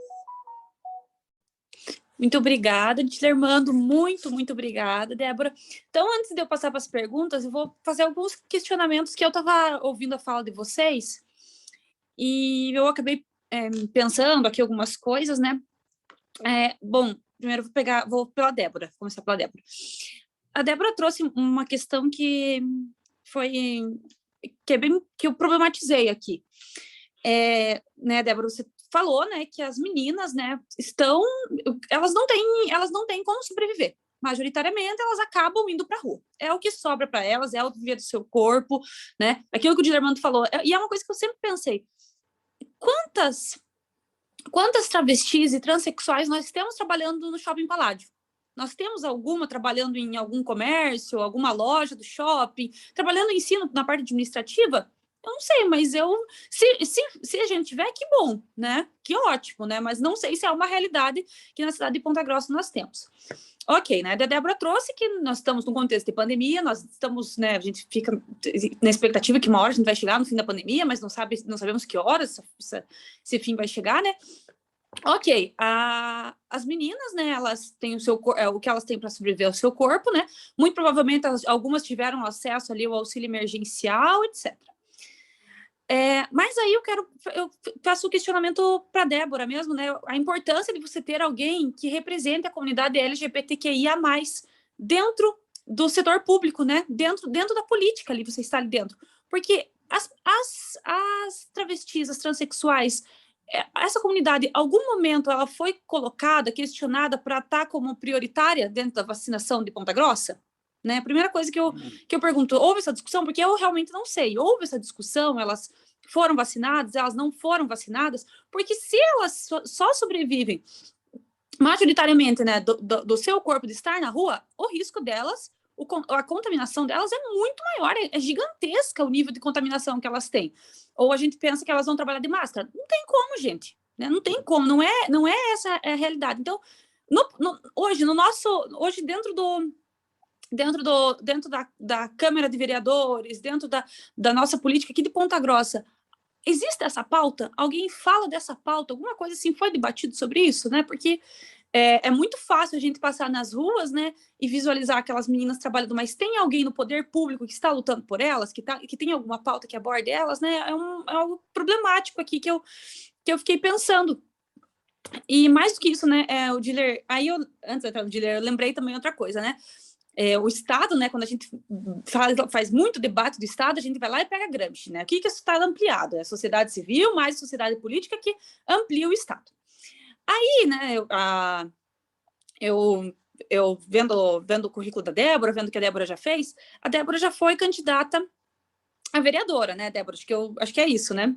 Muito obrigada, Dilermando, muito obrigada, Débora. Então, antes de eu passar para as perguntas, eu vou fazer alguns questionamentos que eu estava ouvindo a fala de vocês, e eu acabei pensando aqui algumas coisas, né? Bom, primeiro vou pela Débora, começar pela Débora. A Débora trouxe uma questão que foi que eu problematizei aqui. Né, Débora, você falou, né, que as meninas, né, elas não têm como sobreviver. Majoritariamente, elas acabam indo para a rua. É o que sobra para elas, é o viver do seu corpo, né? Aquilo que o Dilermando falou. E é uma coisa que eu sempre pensei. Quantas travestis e transexuais nós temos trabalhando no Shopping Paládio? Nós temos alguma trabalhando em algum comércio, alguma loja do shopping, trabalhando em ensino na parte administrativa? Eu não sei, mas se a gente tiver, que bom, né? Que ótimo, né? Mas não sei se é uma realidade que na cidade de Ponta Grossa nós temos. Ok, né? A Débora trouxe que nós estamos num contexto de pandemia, nós estamos, né? A gente fica na expectativa que uma hora a gente vai chegar no fim da pandemia, mas não sabemos que horas esse fim vai chegar, né? Ok, as meninas, né, elas têm o que elas têm para sobreviver ao seu corpo, né? Muito provavelmente algumas tiveram acesso ali ao auxílio emergencial, etc. Mas aí eu faço o questionamento para a Débora mesmo, né? A importância de você ter alguém que represente a comunidade LGBTQIA+, dentro do setor público, né? Dentro da política ali, você está ali dentro. Porque as travestis, as transexuais, essa comunidade, em algum momento, ela foi colocada, questionada para estar como prioritária dentro da vacinação de Ponta Grossa? Né? A primeira coisa que eu pergunto, houve essa discussão? Porque eu realmente não sei. Houve essa discussão? Elas foram vacinadas? Elas não foram vacinadas? Porque se elas só sobrevivem majoritariamente, né, do seu corpo de estar na rua, o risco delas, a contaminação delas é muito maior, é gigantesca o nível de contaminação que elas têm. Ou a gente pensa que elas vão trabalhar de máscara. Não tem como, gente. Né? Não tem como, não é essa a realidade. Então, hoje dentro da Câmara de Vereadores, dentro da nossa política aqui de Ponta Grossa, existe essa pauta? Alguém fala dessa pauta? Alguma coisa assim foi debatido sobre isso, né? Porque é muito fácil a gente passar nas ruas, né, e visualizar aquelas meninas trabalhando, mas tem alguém no poder público que está lutando por elas, que tem alguma pauta que aborde elas, né? É algo problemático aqui que eu fiquei pensando. E mais do que isso, né, o Diller, antes de entrar no Diller, eu lembrei também outra coisa, né? O Estado, né, quando a gente faz muito debate do Estado, a gente vai lá e pega Gramsci, né? O que é o Estado ampliado? É a sociedade civil mais a sociedade política que amplia o Estado. Aí, né, eu vendo o currículo da Débora, vendo o que a Débora já fez, a Débora já foi candidata a vereadora, né, Débora? Acho que é isso, né?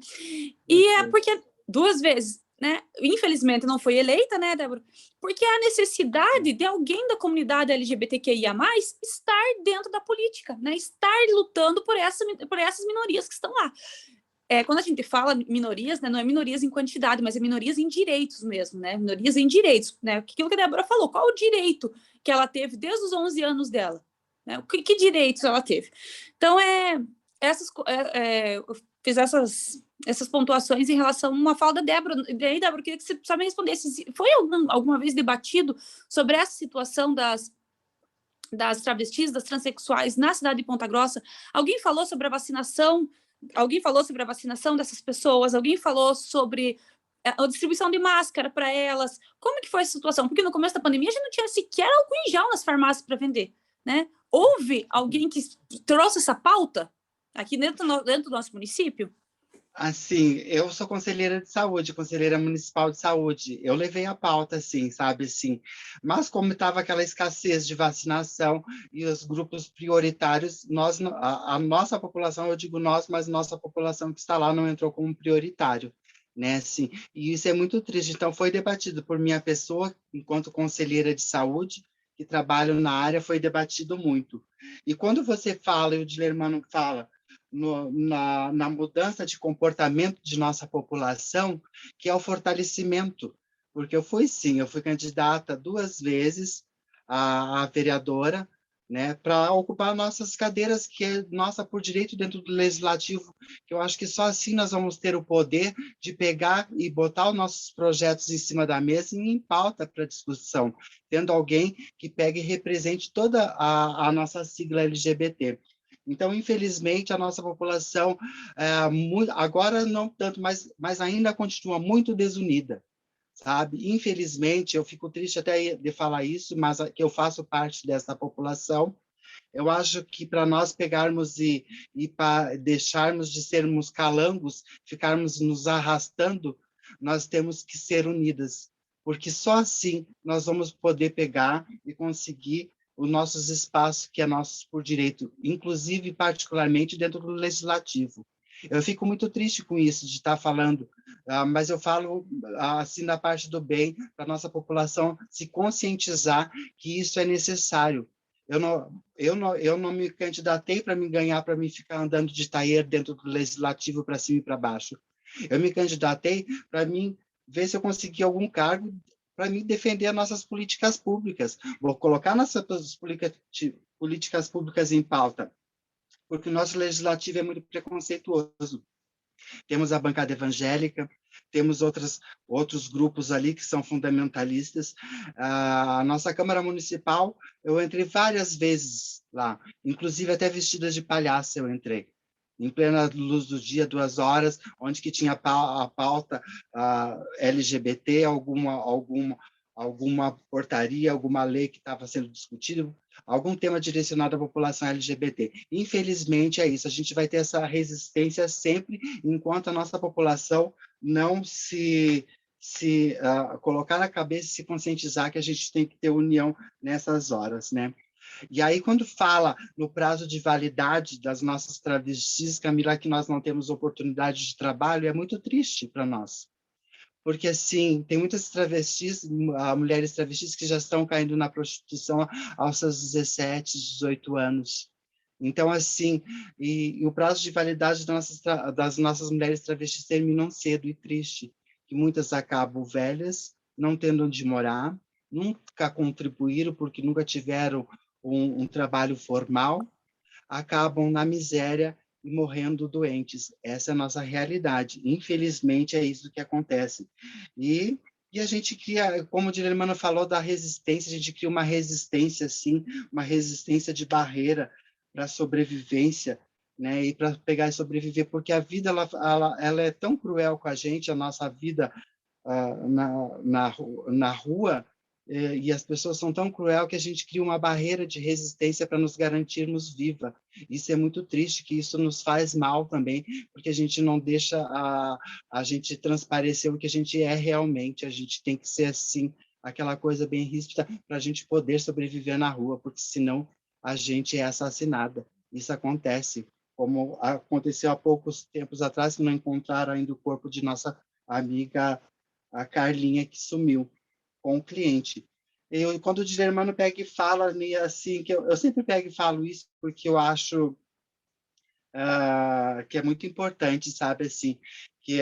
E é porque 2 vezes, né? Infelizmente não foi eleita, né, Débora? Porque há necessidade de alguém da comunidade LGBTQIA+, estar dentro da política, né? Estar lutando por essas minorias que estão lá. Quando a gente fala minorias, né, não é minorias em quantidade, mas é minorias em direitos mesmo, né? Minorias em direitos, né? Aquilo que a Débora falou, qual o direito que ela teve desde os 11 anos dela? Né? Que direitos ela teve? Então, eu fiz essas pontuações em relação a uma fala da Débora. E aí, Débora, eu queria que você só me respondesse. Foi alguma vez debatido sobre essa situação das travestis, das transexuais na cidade de Ponta Grossa? Alguém falou sobre a vacinação? Alguém falou sobre a vacinação dessas pessoas? Alguém falou sobre a distribuição de máscara para elas? Como que foi essa situação? Porque no começo da pandemia a gente não tinha sequer álcool em gel nas farmácias para vender, né? Houve alguém que trouxe essa pauta aqui dentro do nosso município? Assim, eu sou conselheira de saúde, conselheira municipal de saúde. Eu levei a pauta, assim, sabe, assim. Mas como estava aquela escassez de vacinação e os grupos prioritários, a nossa população, eu digo nós, mas nossa população que está lá não entrou como prioritário, né, assim. E isso é muito triste. Então, foi debatido por minha pessoa, enquanto conselheira de saúde, que trabalho na área, foi debatido muito. E quando você fala, e o Dilermano fala, na mudança de comportamento de nossa população, que é o fortalecimento, porque eu fui candidata 2 vezes a vereadora, né, para ocupar nossas cadeiras, que é nossa por direito dentro do legislativo, que eu acho que só assim nós vamos ter o poder de pegar e botar os nossos projetos em cima da mesa e em pauta para discussão, tendo alguém que pegue e represente toda a nossa sigla LGBT. Então, infelizmente, a nossa população, agora não tanto, mas ainda continua muito desunida, sabe? Infelizmente, eu fico triste até de falar isso, mas que eu faço parte dessa população, Eu acho que para nós pegarmos e para deixarmos de sermos calangos, ficarmos nos arrastando, nós temos que ser unidas, porque só assim nós vamos poder pegar e conseguir os nossos espaços que é nossos por direito, inclusive particularmente dentro do legislativo. Eu fico muito triste com isso, de estar falando, mas eu falo assim da parte do bem, para a nossa população se conscientizar que isso é necessário. Eu não me candidatei para me ganhar, para me ficar andando de tailleur dentro do legislativo para cima e para baixo. Eu me candidatei para mim ver se eu conseguia algum cargo para mim defender as nossas políticas públicas. Vou colocar nossas políticas públicas em pauta, porque o nosso legislativo é muito preconceituoso. Temos a bancada evangélica, temos outros grupos ali que são fundamentalistas. A nossa Câmara Municipal, eu entrei várias vezes lá, inclusive até vestida de palhaça eu entrei. Em plena luz do dia, 2 horas, onde que tinha a pauta LGBT, alguma portaria, alguma lei que estava sendo discutida, algum tema direcionado à população LGBT. Infelizmente, é isso. A gente vai ter essa resistência sempre, enquanto a nossa população não se colocar na cabeça e se conscientizar que a gente tem que ter união nessas horas, né? E aí, quando fala no prazo de validade das nossas travestis, Camila, que nós não temos oportunidade de trabalho, é muito triste para nós. Porque, assim, tem muitas travestis, mulheres travestis que já estão caindo na prostituição aos seus 17, 18 anos. Então, assim, e o prazo de validade das nossas mulheres travestis terminam cedo e triste, que muitas acabam velhas, não tendo onde morar, nunca contribuíram porque nunca tiveram um trabalho formal, acabam na miséria e morrendo doentes. Essa é a nossa realidade. Infelizmente, é isso que acontece. E a gente cria, como o Dilermano falou da resistência, a gente cria uma resistência, sim, uma resistência de barreira para a sobrevivência, né? E para pegar e sobreviver, porque a vida ela é tão cruel com a gente, a nossa vida na rua, e as pessoas são tão cruel que a gente cria uma barreira de resistência para nos garantirmos viva. Isso é muito triste, que isso nos faz mal também, porque a gente não deixa a gente transparecer o que a gente é realmente. A gente tem que ser assim, aquela coisa bem ríspida, para a gente poder sobreviver na rua, porque senão a gente é assassinada. Isso acontece, como aconteceu há poucos tempos atrás, que não encontraram ainda o corpo de nossa amiga, a Carlinha, que sumiu com o cliente. Quando o Dilermano pega e fala assim, que eu sempre pego e falo isso porque eu acho que é muito importante, sabe, assim, que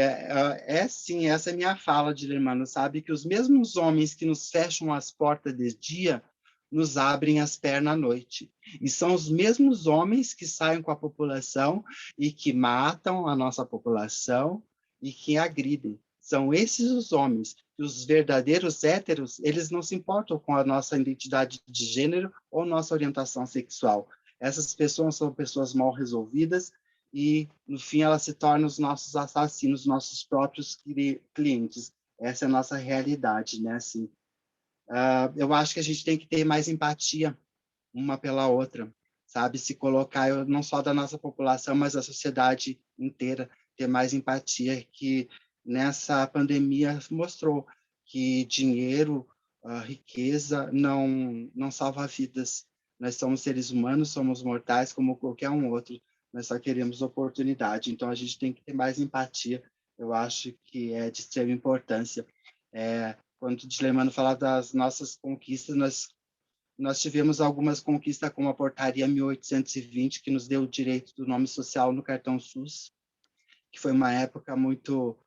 sim, essa é a minha fala, Dilermano, sabe, que os mesmos homens que nos fecham as portas de dia nos abrem as pernas à noite. E são os mesmos homens que saem com a população e que matam a nossa população e que agridem. São esses os homens. Os verdadeiros héteros, eles não se importam com a nossa identidade de gênero ou nossa orientação sexual. Essas pessoas são pessoas mal resolvidas e, no fim, elas se tornam os nossos assassinos, nossos próprios clientes. Essa é a nossa realidade, né? Assim, eu acho que a gente tem que ter mais empatia uma pela outra, sabe? Se colocar, não só da nossa população, mas da sociedade inteira, ter mais empatia, que nessa pandemia mostrou que dinheiro, riqueza, não salva vidas. Nós somos seres humanos, somos mortais como qualquer um outro, nós só queremos oportunidade. Então, a gente tem que ter mais empatia, eu acho que é de extrema importância. Quando o Dilermano fala das nossas conquistas, nós tivemos algumas conquistas, como a Portaria 1820, que nos deu o direito do nome social no cartão SUS, que foi uma época muito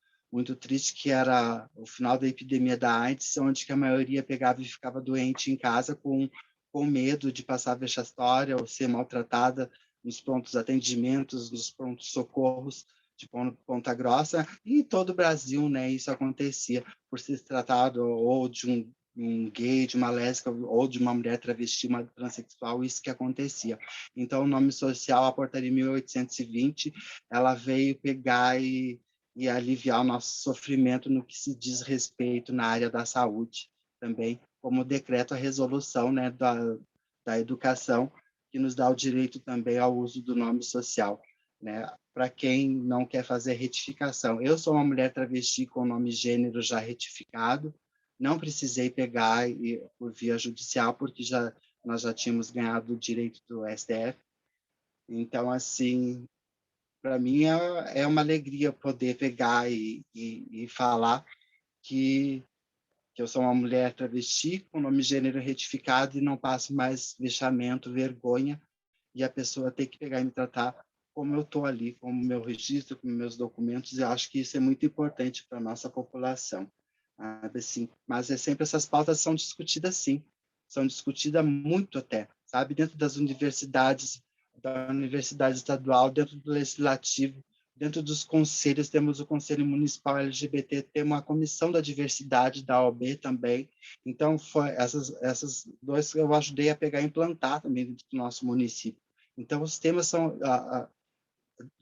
triste, que era o final da epidemia da AIDS, onde que a maioria pegava e ficava doente em casa com medo de passar vexatória ou ser maltratada nos prontos atendimentos, nos prontos socorros de Ponta Grossa, e em todo o Brasil, né, isso acontecia, por ser tratado ou de um gay, de uma lésbica, ou de uma mulher travesti, uma transexual, isso que acontecia. Então, o nome social, a Portaria 1820, ela veio pegar e aliviar o nosso sofrimento no que se diz respeito na área da saúde, também, como decreto a resolução, né, da educação, que nos dá o direito também ao uso do nome social, né? Para quem não quer fazer retificação. Eu sou uma mulher travesti com nome e gênero já retificado, não precisei pegar por via judicial, porque nós já tínhamos ganhado o direito do STF. Então, assim, para mim é uma alegria poder pegar e falar que eu sou uma mulher travesti com nome e gênero retificado e não passo mais vexamento, vergonha, e a pessoa tem que pegar e me tratar como eu estou ali, como meu registro, como meus documentos. Eu acho que isso é muito importante para a nossa população. Assim, mas sempre essas pautas são discutidas, sim. São discutidas muito até, sabe? Dentro das universidades, da universidade estadual, dentro do legislativo, dentro dos conselhos, temos o Conselho Municipal LGBT, temos a Comissão da Diversidade da OAB também. Então, essas duas eu ajudei a pegar e implantar também dentro do nosso município. Então, os temas são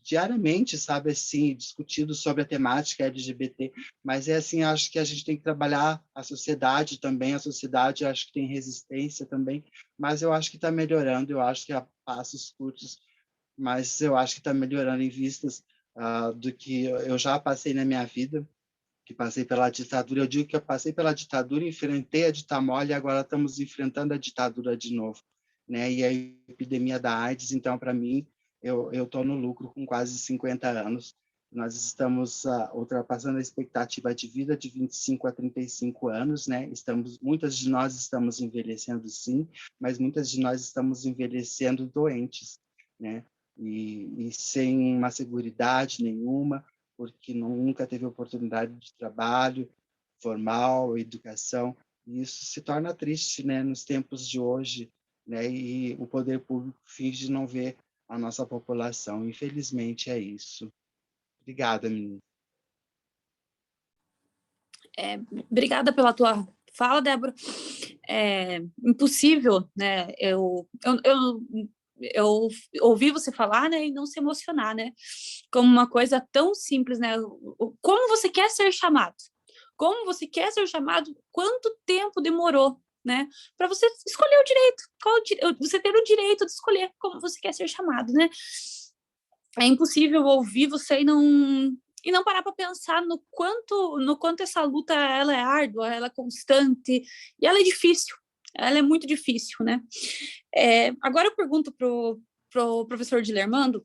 diariamente, sabe, assim, discutidos sobre a temática LGBT, mas é assim, acho que a gente tem que trabalhar a sociedade também, a sociedade acho que tem resistência também, mas eu acho que está melhorando, eu acho que a passos curtos, mas eu acho que está melhorando em vistas do que eu já passei na minha vida, que passei pela ditadura. Eu digo que eu passei pela ditadura, enfrentei a ditamole e agora estamos enfrentando a ditadura de novo, né? E a epidemia da AIDS, então, para mim, eu estou no lucro com quase 50 anos. Nós estamos ultrapassando a expectativa de vida de 25 a 35 anos, né? Muitas de nós estamos envelhecendo, sim, mas muitas de nós estamos envelhecendo doentes, né? E sem uma seguridade nenhuma, porque nunca teve oportunidade de trabalho formal, educação, e isso se torna triste, né, nos tempos de hoje, né, e o poder público finge não ver a nossa população. Infelizmente é isso. Obrigada, menina. Obrigada pela tua fala, Débora. É impossível, né, eu ouvi você falar, né, e não se emocionar, né, como uma coisa tão simples, né, como você quer ser chamado? Como você quer ser chamado? Quanto tempo demorou, né, para você escolher o direito? Você ter o direito de escolher como você quer ser chamado, né? É impossível ouvir você e não parar para pensar no quanto essa luta ela é árdua, ela é constante e ela é difícil. Ela é muito difícil, né? Agora eu pergunto pro professor Dilermando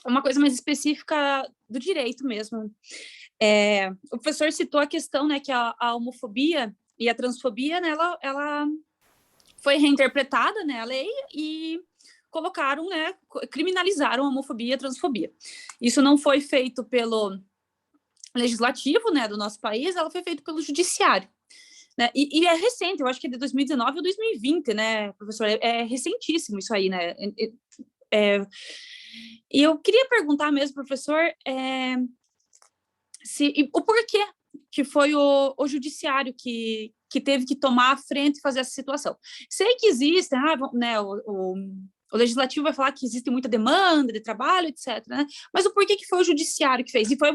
uma coisa mais específica do direito mesmo. O professor citou a questão, né, que a homofobia e a transfobia, né, ela foi reinterpretada, né, a lei, e colocaram, né, criminalizaram a homofobia e a transfobia. Isso não foi feito pelo legislativo, né, do nosso país, ela foi feito pelo judiciário. Né? E é recente, eu acho que é de 2019 ou 2020, né, professor? É recentíssimo isso aí, né? E eu queria perguntar mesmo, professor, o porquê que foi o judiciário que teve que tomar a frente e fazer essa situação. Sei que existem, né, o legislativo vai falar que existe muita demanda de trabalho, etc., né? Mas o porquê que foi o judiciário que fez? E foi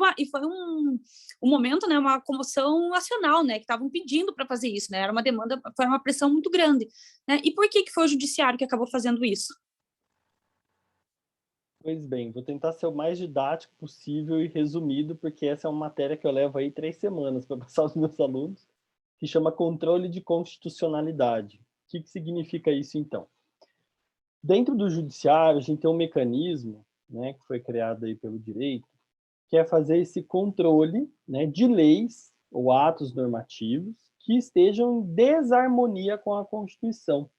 um momento, né, uma comoção nacional, né, que estavam pedindo para fazer isso, né? Era uma demanda, foi uma pressão muito grande, né? E por que foi o judiciário que acabou fazendo isso? Pois bem, vou tentar ser o mais didático possível e resumido, porque essa é uma matéria que eu levo aí 3 semanas para passar aos meus alunos, que chama controle de constitucionalidade. O que significa isso, então? Dentro do judiciário, a gente tem um mecanismo, né, que foi criado aí pelo direito, que é fazer esse controle, né, de leis ou atos normativos que estejam em desarmonia com a Constituição.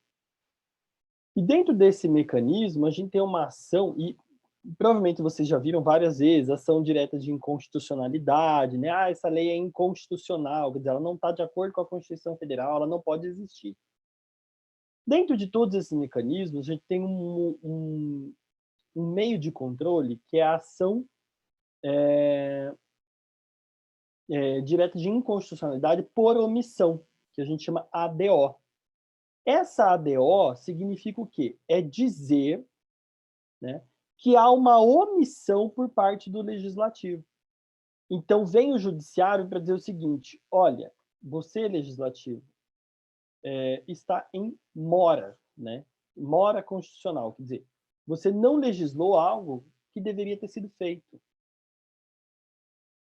E dentro desse mecanismo, a gente tem uma ação, e provavelmente vocês já viram várias vezes, ação direta de inconstitucionalidade, né? Essa lei é inconstitucional, quer dizer, ela não está de acordo com a Constituição Federal, ela não pode existir. Dentro de todos esses mecanismos, a gente tem um meio de controle que é a ação direta de inconstitucionalidade por omissão, que a gente chama ADO. Essa ADO significa o quê? É dizer, né, que há uma omissão por parte do legislativo. Então, vem o judiciário para dizer o seguinte: olha, você, legislativo, está em mora, né? mora constitucional, quer dizer, você não legislou algo que deveria ter sido feito.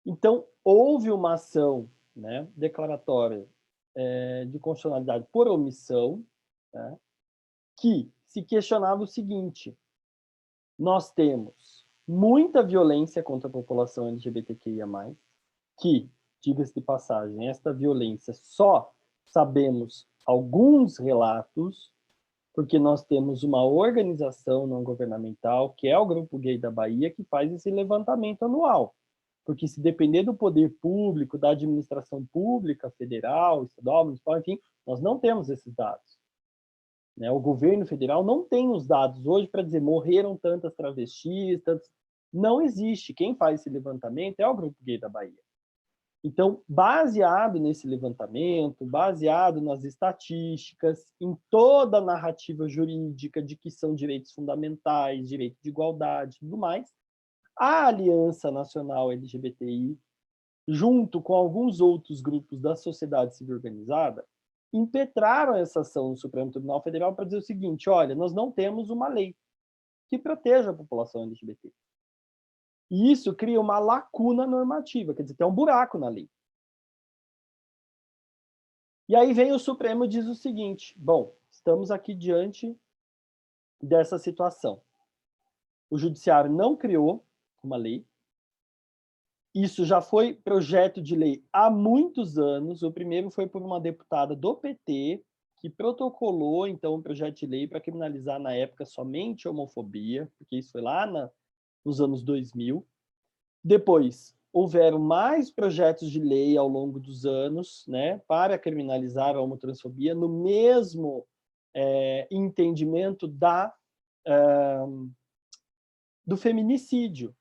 Então, houve uma ação, né, declaratória de constitucionalidade por omissão, né, que se questionava o seguinte: nós temos muita violência contra a população LGBTQIA+, que, diga-se de passagem, esta violência só sabemos alguns relatos, porque nós temos uma organização não governamental, que é o Grupo Gay da Bahia, que faz esse levantamento anual. Porque se depender do poder público, da administração pública, federal, estadual, municipal, enfim, nós não temos esses dados. Né? O governo federal não tem os dados hoje para dizer morreram tantas travestis, tantos... Não existe. Quem faz esse levantamento é o Grupo Gay da Bahia. Então, baseado nesse levantamento, baseado nas estatísticas, em toda a narrativa jurídica de que são direitos fundamentais, direito de igualdade e tudo mais, a Aliança Nacional LGBTI, junto com alguns outros grupos da sociedade civil organizada, impetraram essa ação no Supremo Tribunal Federal para dizer o seguinte: olha, nós não temos uma lei que proteja a população LGBT. E isso cria uma lacuna normativa, quer dizer, tem um buraco na lei. E aí vem o Supremo e diz o seguinte: bom, estamos aqui diante dessa situação. O Judiciário não criou uma lei. Isso já foi projeto de lei há muitos anos. O primeiro foi por uma deputada do PT, que protocolou, então, um projeto de lei para criminalizar, na época, somente a homofobia, porque isso foi lá nos anos 2000. Depois, houveram mais projetos de lei ao longo dos anos, né, para criminalizar a homotransfobia, no mesmo entendimento do feminicídio,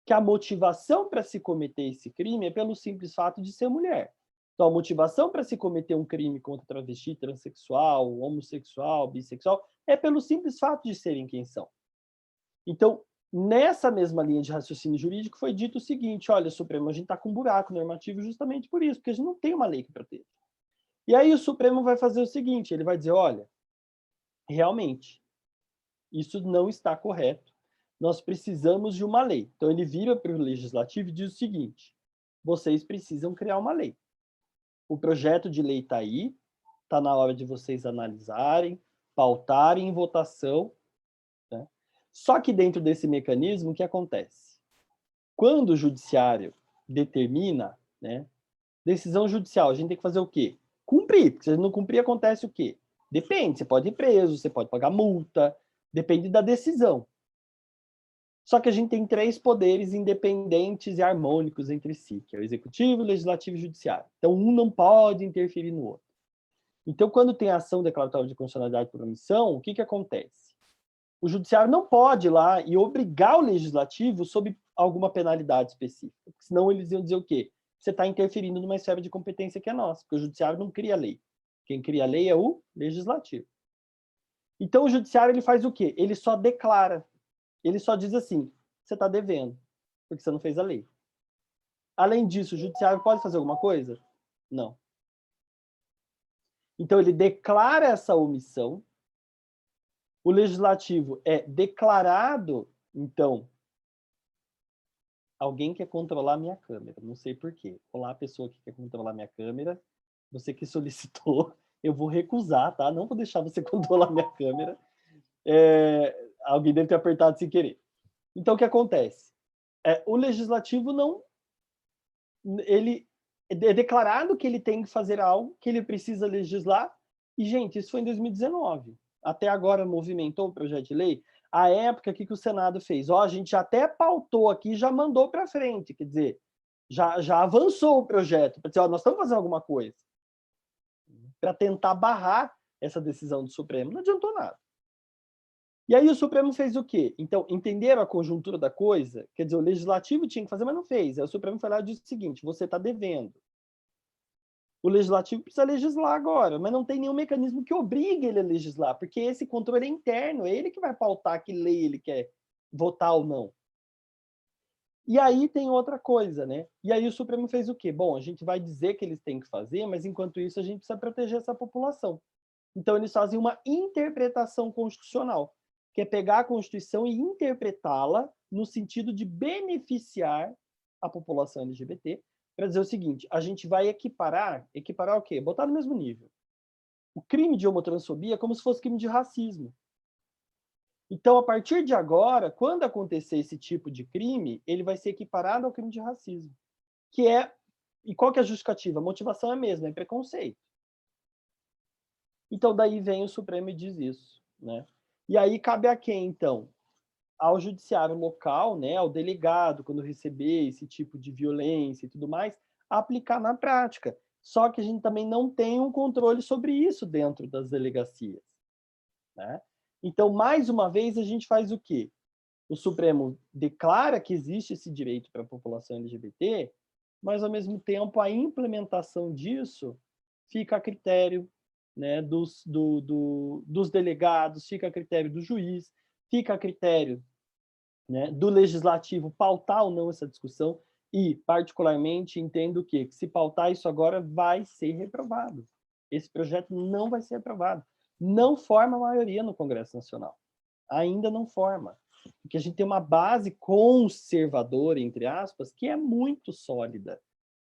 que a motivação para se cometer esse crime é pelo simples fato de ser mulher. Então, a motivação para se cometer um crime contra travesti, transexual, homossexual, bissexual, é pelo simples fato de serem quem são. Então, nessa mesma linha de raciocínio jurídico, foi dito o seguinte: olha, Supremo, a gente está com um buraco normativo justamente por isso, porque a gente não tem uma lei que proteja. E aí o Supremo vai fazer o seguinte: ele vai dizer, olha, realmente, isso não está correto, nós precisamos de uma lei. Então ele vira para o Legislativo e diz o seguinte: vocês precisam criar uma lei. O projeto de lei está aí, está na hora de vocês analisarem, pautarem em votação. Né? Só que dentro desse mecanismo, o que acontece? Quando o judiciário determina, né, decisão judicial, a gente tem que fazer o quê? Cumprir, porque se não cumprir, acontece o quê? Depende, você pode ir preso, você pode pagar multa, depende da decisão. Só que a gente tem 3 poderes independentes e harmônicos entre si, que é o executivo, o legislativo e o judiciário. Então, um não pode interferir no outro. Então, quando tem ação declaratória de constitucionalidade por omissão, o que acontece? O judiciário não pode ir lá e obrigar o legislativo sob alguma penalidade específica, senão eles iam dizer o quê? Você está interferindo numa esfera de competência que é nossa, porque o judiciário não cria lei. Quem cria a lei é o legislativo. Então, o judiciário ele faz o quê? Ele só declara. Ele só diz assim: você está devendo, porque você não fez a lei. Além disso, o judiciário pode fazer alguma coisa? Não. Então, ele declara essa omissão. O legislativo é declarado, então... Alguém quer controlar minha câmera, não sei por quê. Olá, pessoa que quer controlar minha câmera, você que solicitou, eu vou recusar, tá? Não vou deixar você controlar minha câmera. Alguém deve ter apertado sem querer. Então, o que acontece? O legislativo não... Ele é declarado que ele tem que fazer algo, que ele precisa legislar, e, gente, isso foi em 2019. Até agora movimentou o projeto de lei. A época, o que o Senado fez? A gente até pautou aqui, já mandou para frente, quer dizer, já avançou o projeto, para dizer, nós estamos fazendo alguma coisa, para tentar barrar essa decisão do Supremo. Não adiantou nada. E aí o Supremo fez o quê? Então, entenderam a conjuntura da coisa? Quer dizer, o Legislativo tinha que fazer, mas não fez. Aí o Supremo foi lá e disse o seguinte: você está devendo. O Legislativo precisa legislar agora, mas não tem nenhum mecanismo que obrigue ele a legislar, porque esse controle é interno, é ele que vai pautar que lei ele quer votar ou não. E aí tem outra coisa, né? E aí o Supremo fez o quê? Bom, a gente vai dizer que eles têm que fazer, mas enquanto isso a gente precisa proteger essa população. Então, eles fazem uma interpretação constitucional, que é pegar a Constituição e interpretá-la no sentido de beneficiar a população LGBT, para dizer o seguinte: a gente vai equiparar o quê? Botar no mesmo nível. O crime de homotransfobia é como se fosse crime de racismo. Então, a partir de agora, quando acontecer esse tipo de crime, ele vai ser equiparado ao crime de racismo. E qual que é a justificativa? A motivação é a mesma, é preconceito. Então, daí vem o Supremo e diz isso, né? E aí cabe a quem, então? Ao judiciário local, né, ao delegado, quando receber esse tipo de violência e tudo mais, aplicar na prática. Só que a gente também não tem um controle sobre isso dentro das delegacias, né? Então, mais uma vez, a gente faz o quê? O Supremo declara que existe esse direito para a população LGBT, mas, ao mesmo tempo, a implementação disso fica a critério, né, dos delegados, fica a critério do juiz, fica a critério, né, do legislativo pautar ou não essa discussão e, particularmente, entendo que se pautar isso agora vai ser reprovado. Esse projeto não vai ser aprovado. Não forma maioria no Congresso Nacional. Ainda não forma. Porque a gente tem uma base conservadora, entre aspas, que é muito sólida,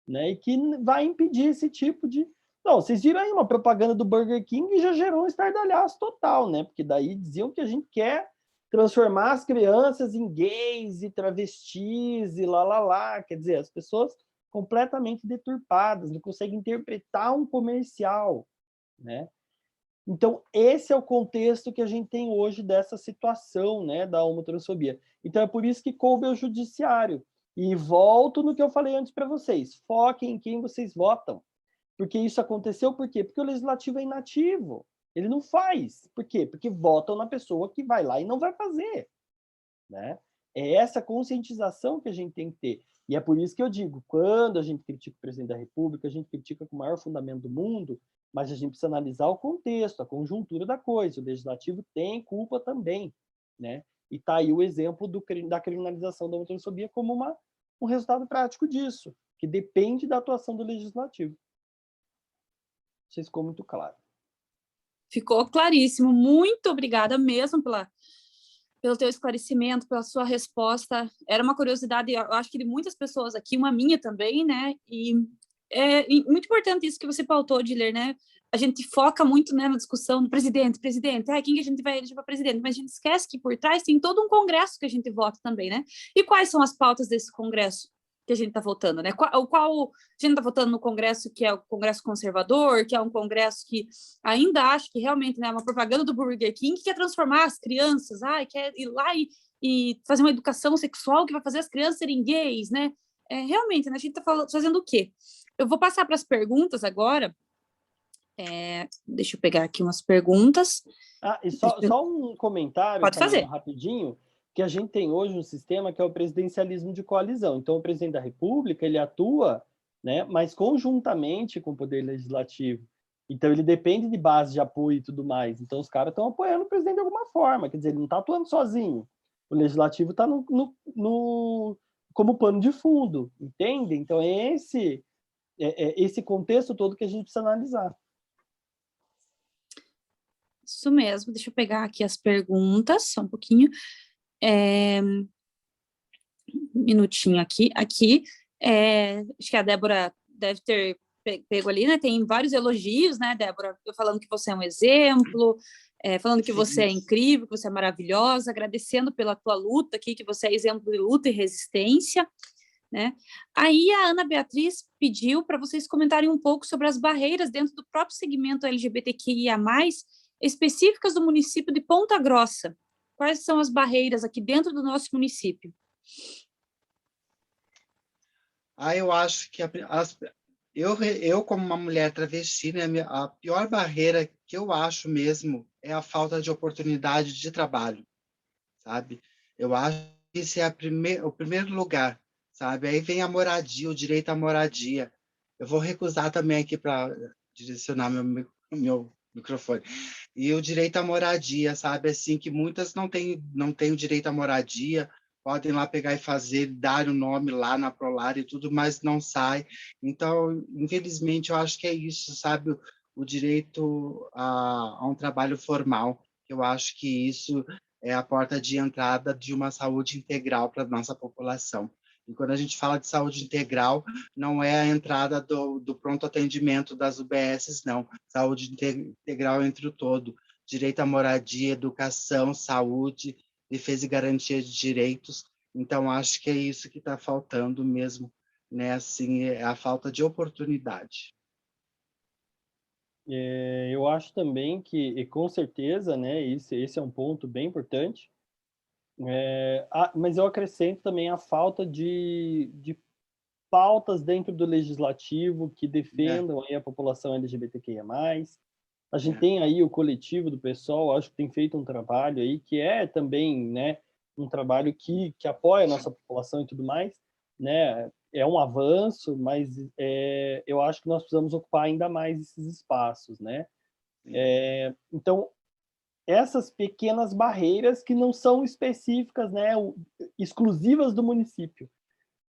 né, e que vai impedir esse tipo de... Não, vocês viram aí uma propaganda do Burger King e já gerou um estardalhaço total, né? Porque daí diziam que a gente quer transformar as crianças em gays e travestis e lá. Quer dizer, as pessoas completamente deturpadas, não conseguem interpretar um comercial, né? Então, esse é o contexto que a gente tem hoje dessa situação, né, da homotransfobia. Então, é por isso que coube ao judiciário. E volto no que eu falei antes para vocês. Foquem em quem vocês votam. Porque isso aconteceu por quê? Porque o legislativo é inativo. Ele não faz. Por quê? Porque votam na pessoa que vai lá e não vai fazer, né? É essa conscientização que a gente tem que ter. E é por isso que eu digo, quando a gente critica o presidente da República, a gente critica com o maior fundamento do mundo, mas a gente precisa analisar o contexto, a conjuntura da coisa. O legislativo tem culpa também, né? E está aí o exemplo da criminalização da homotransfobia como um resultado prático disso, que depende da atuação do legislativo. Não sei se ficou muito claro. Ficou claríssimo. Muito obrigada mesmo pelo teu esclarecimento, pela sua resposta. Era uma curiosidade, eu acho que de muitas pessoas aqui, uma minha também, né? E é muito importante isso que você pautou, Diller, né? A gente foca muito, né, na discussão do presidente, quem que a gente vai eleger para presidente, mas a gente esquece que por trás tem todo um congresso que a gente vota também, né? E quais são as pautas desse congresso que a gente está votando, né? A gente está votando no congresso que é o congresso conservador, que é um congresso que ainda acho que realmente, né, é uma propaganda do Burger King, que quer transformar as crianças, quer ir lá e fazer uma educação sexual que vai fazer as crianças serem gays, né? Realmente, né, a gente está fazendo o quê? Eu vou passar para as perguntas agora. Deixa eu pegar aqui umas perguntas. E só um comentário, Pode fazer. Rapidinho, que a gente tem hoje um sistema que é o presidencialismo de coalizão. Então, o presidente da República, ele atua, né, mas conjuntamente com o Poder Legislativo. Então, ele depende de base de apoio e tudo mais. Então, os caras estão apoiando o presidente de alguma forma. Quer dizer, ele não está atuando sozinho. O Legislativo está como pano de fundo, entende? Então, é esse contexto todo que a gente precisa analisar. Isso mesmo. Deixa eu pegar aqui as perguntas, só um pouquinho. Um minutinho aqui. Acho que a Débora deve ter pego ali, né? Tem vários elogios, né, Débora? Eu falando que você é um exemplo, falando que você é incrível, que você é maravilhosa, agradecendo pela tua luta aqui, que você é exemplo de luta e resistência, né? Aí a Ana Beatriz pediu para vocês comentarem um pouco sobre as barreiras dentro do próprio segmento LGBTQIA+, específicas do município de Ponta Grossa. Quais são as barreiras aqui dentro do nosso município? Eu acho que eu como uma mulher travesti, né, a pior barreira que eu acho mesmo é a falta de oportunidade de trabalho, sabe? Eu acho que esse é o primeiro lugar, sabe? Aí vem a moradia, o direito à moradia. Eu vou recusar também aqui para direcionar meu microfone. E o direito à moradia, sabe? Assim, que muitas não têm o direito à moradia, podem lá pegar e fazer, dar o nome lá na Prolar e tudo, mas não sai. Então, infelizmente, eu acho que é isso, sabe? o direito a um trabalho formal. Eu acho que isso é a porta de entrada de uma saúde integral para a nossa população. E quando a gente fala de saúde integral, não é a entrada do pronto atendimento das UBSs, não. Saúde integral entre o todo. Direito à moradia, educação, saúde, defesa e garantia de direitos. Então, acho que é isso que está faltando mesmo, né? Assim, é a falta de oportunidade. Eu acho também que, e com certeza, né, esse é um ponto bem importante, mas eu acrescento também a falta de pautas dentro do legislativo que defendam aí a população LGBTQIA+. A gente tem aí o coletivo do pessoal, acho que tem feito um trabalho aí que é também, né, um trabalho que apoia a nossa população e tudo mais, né? É um avanço, mas eu acho que nós precisamos ocupar ainda mais esses espaços, né? Então, essas pequenas barreiras que não são específicas, né, exclusivas do município,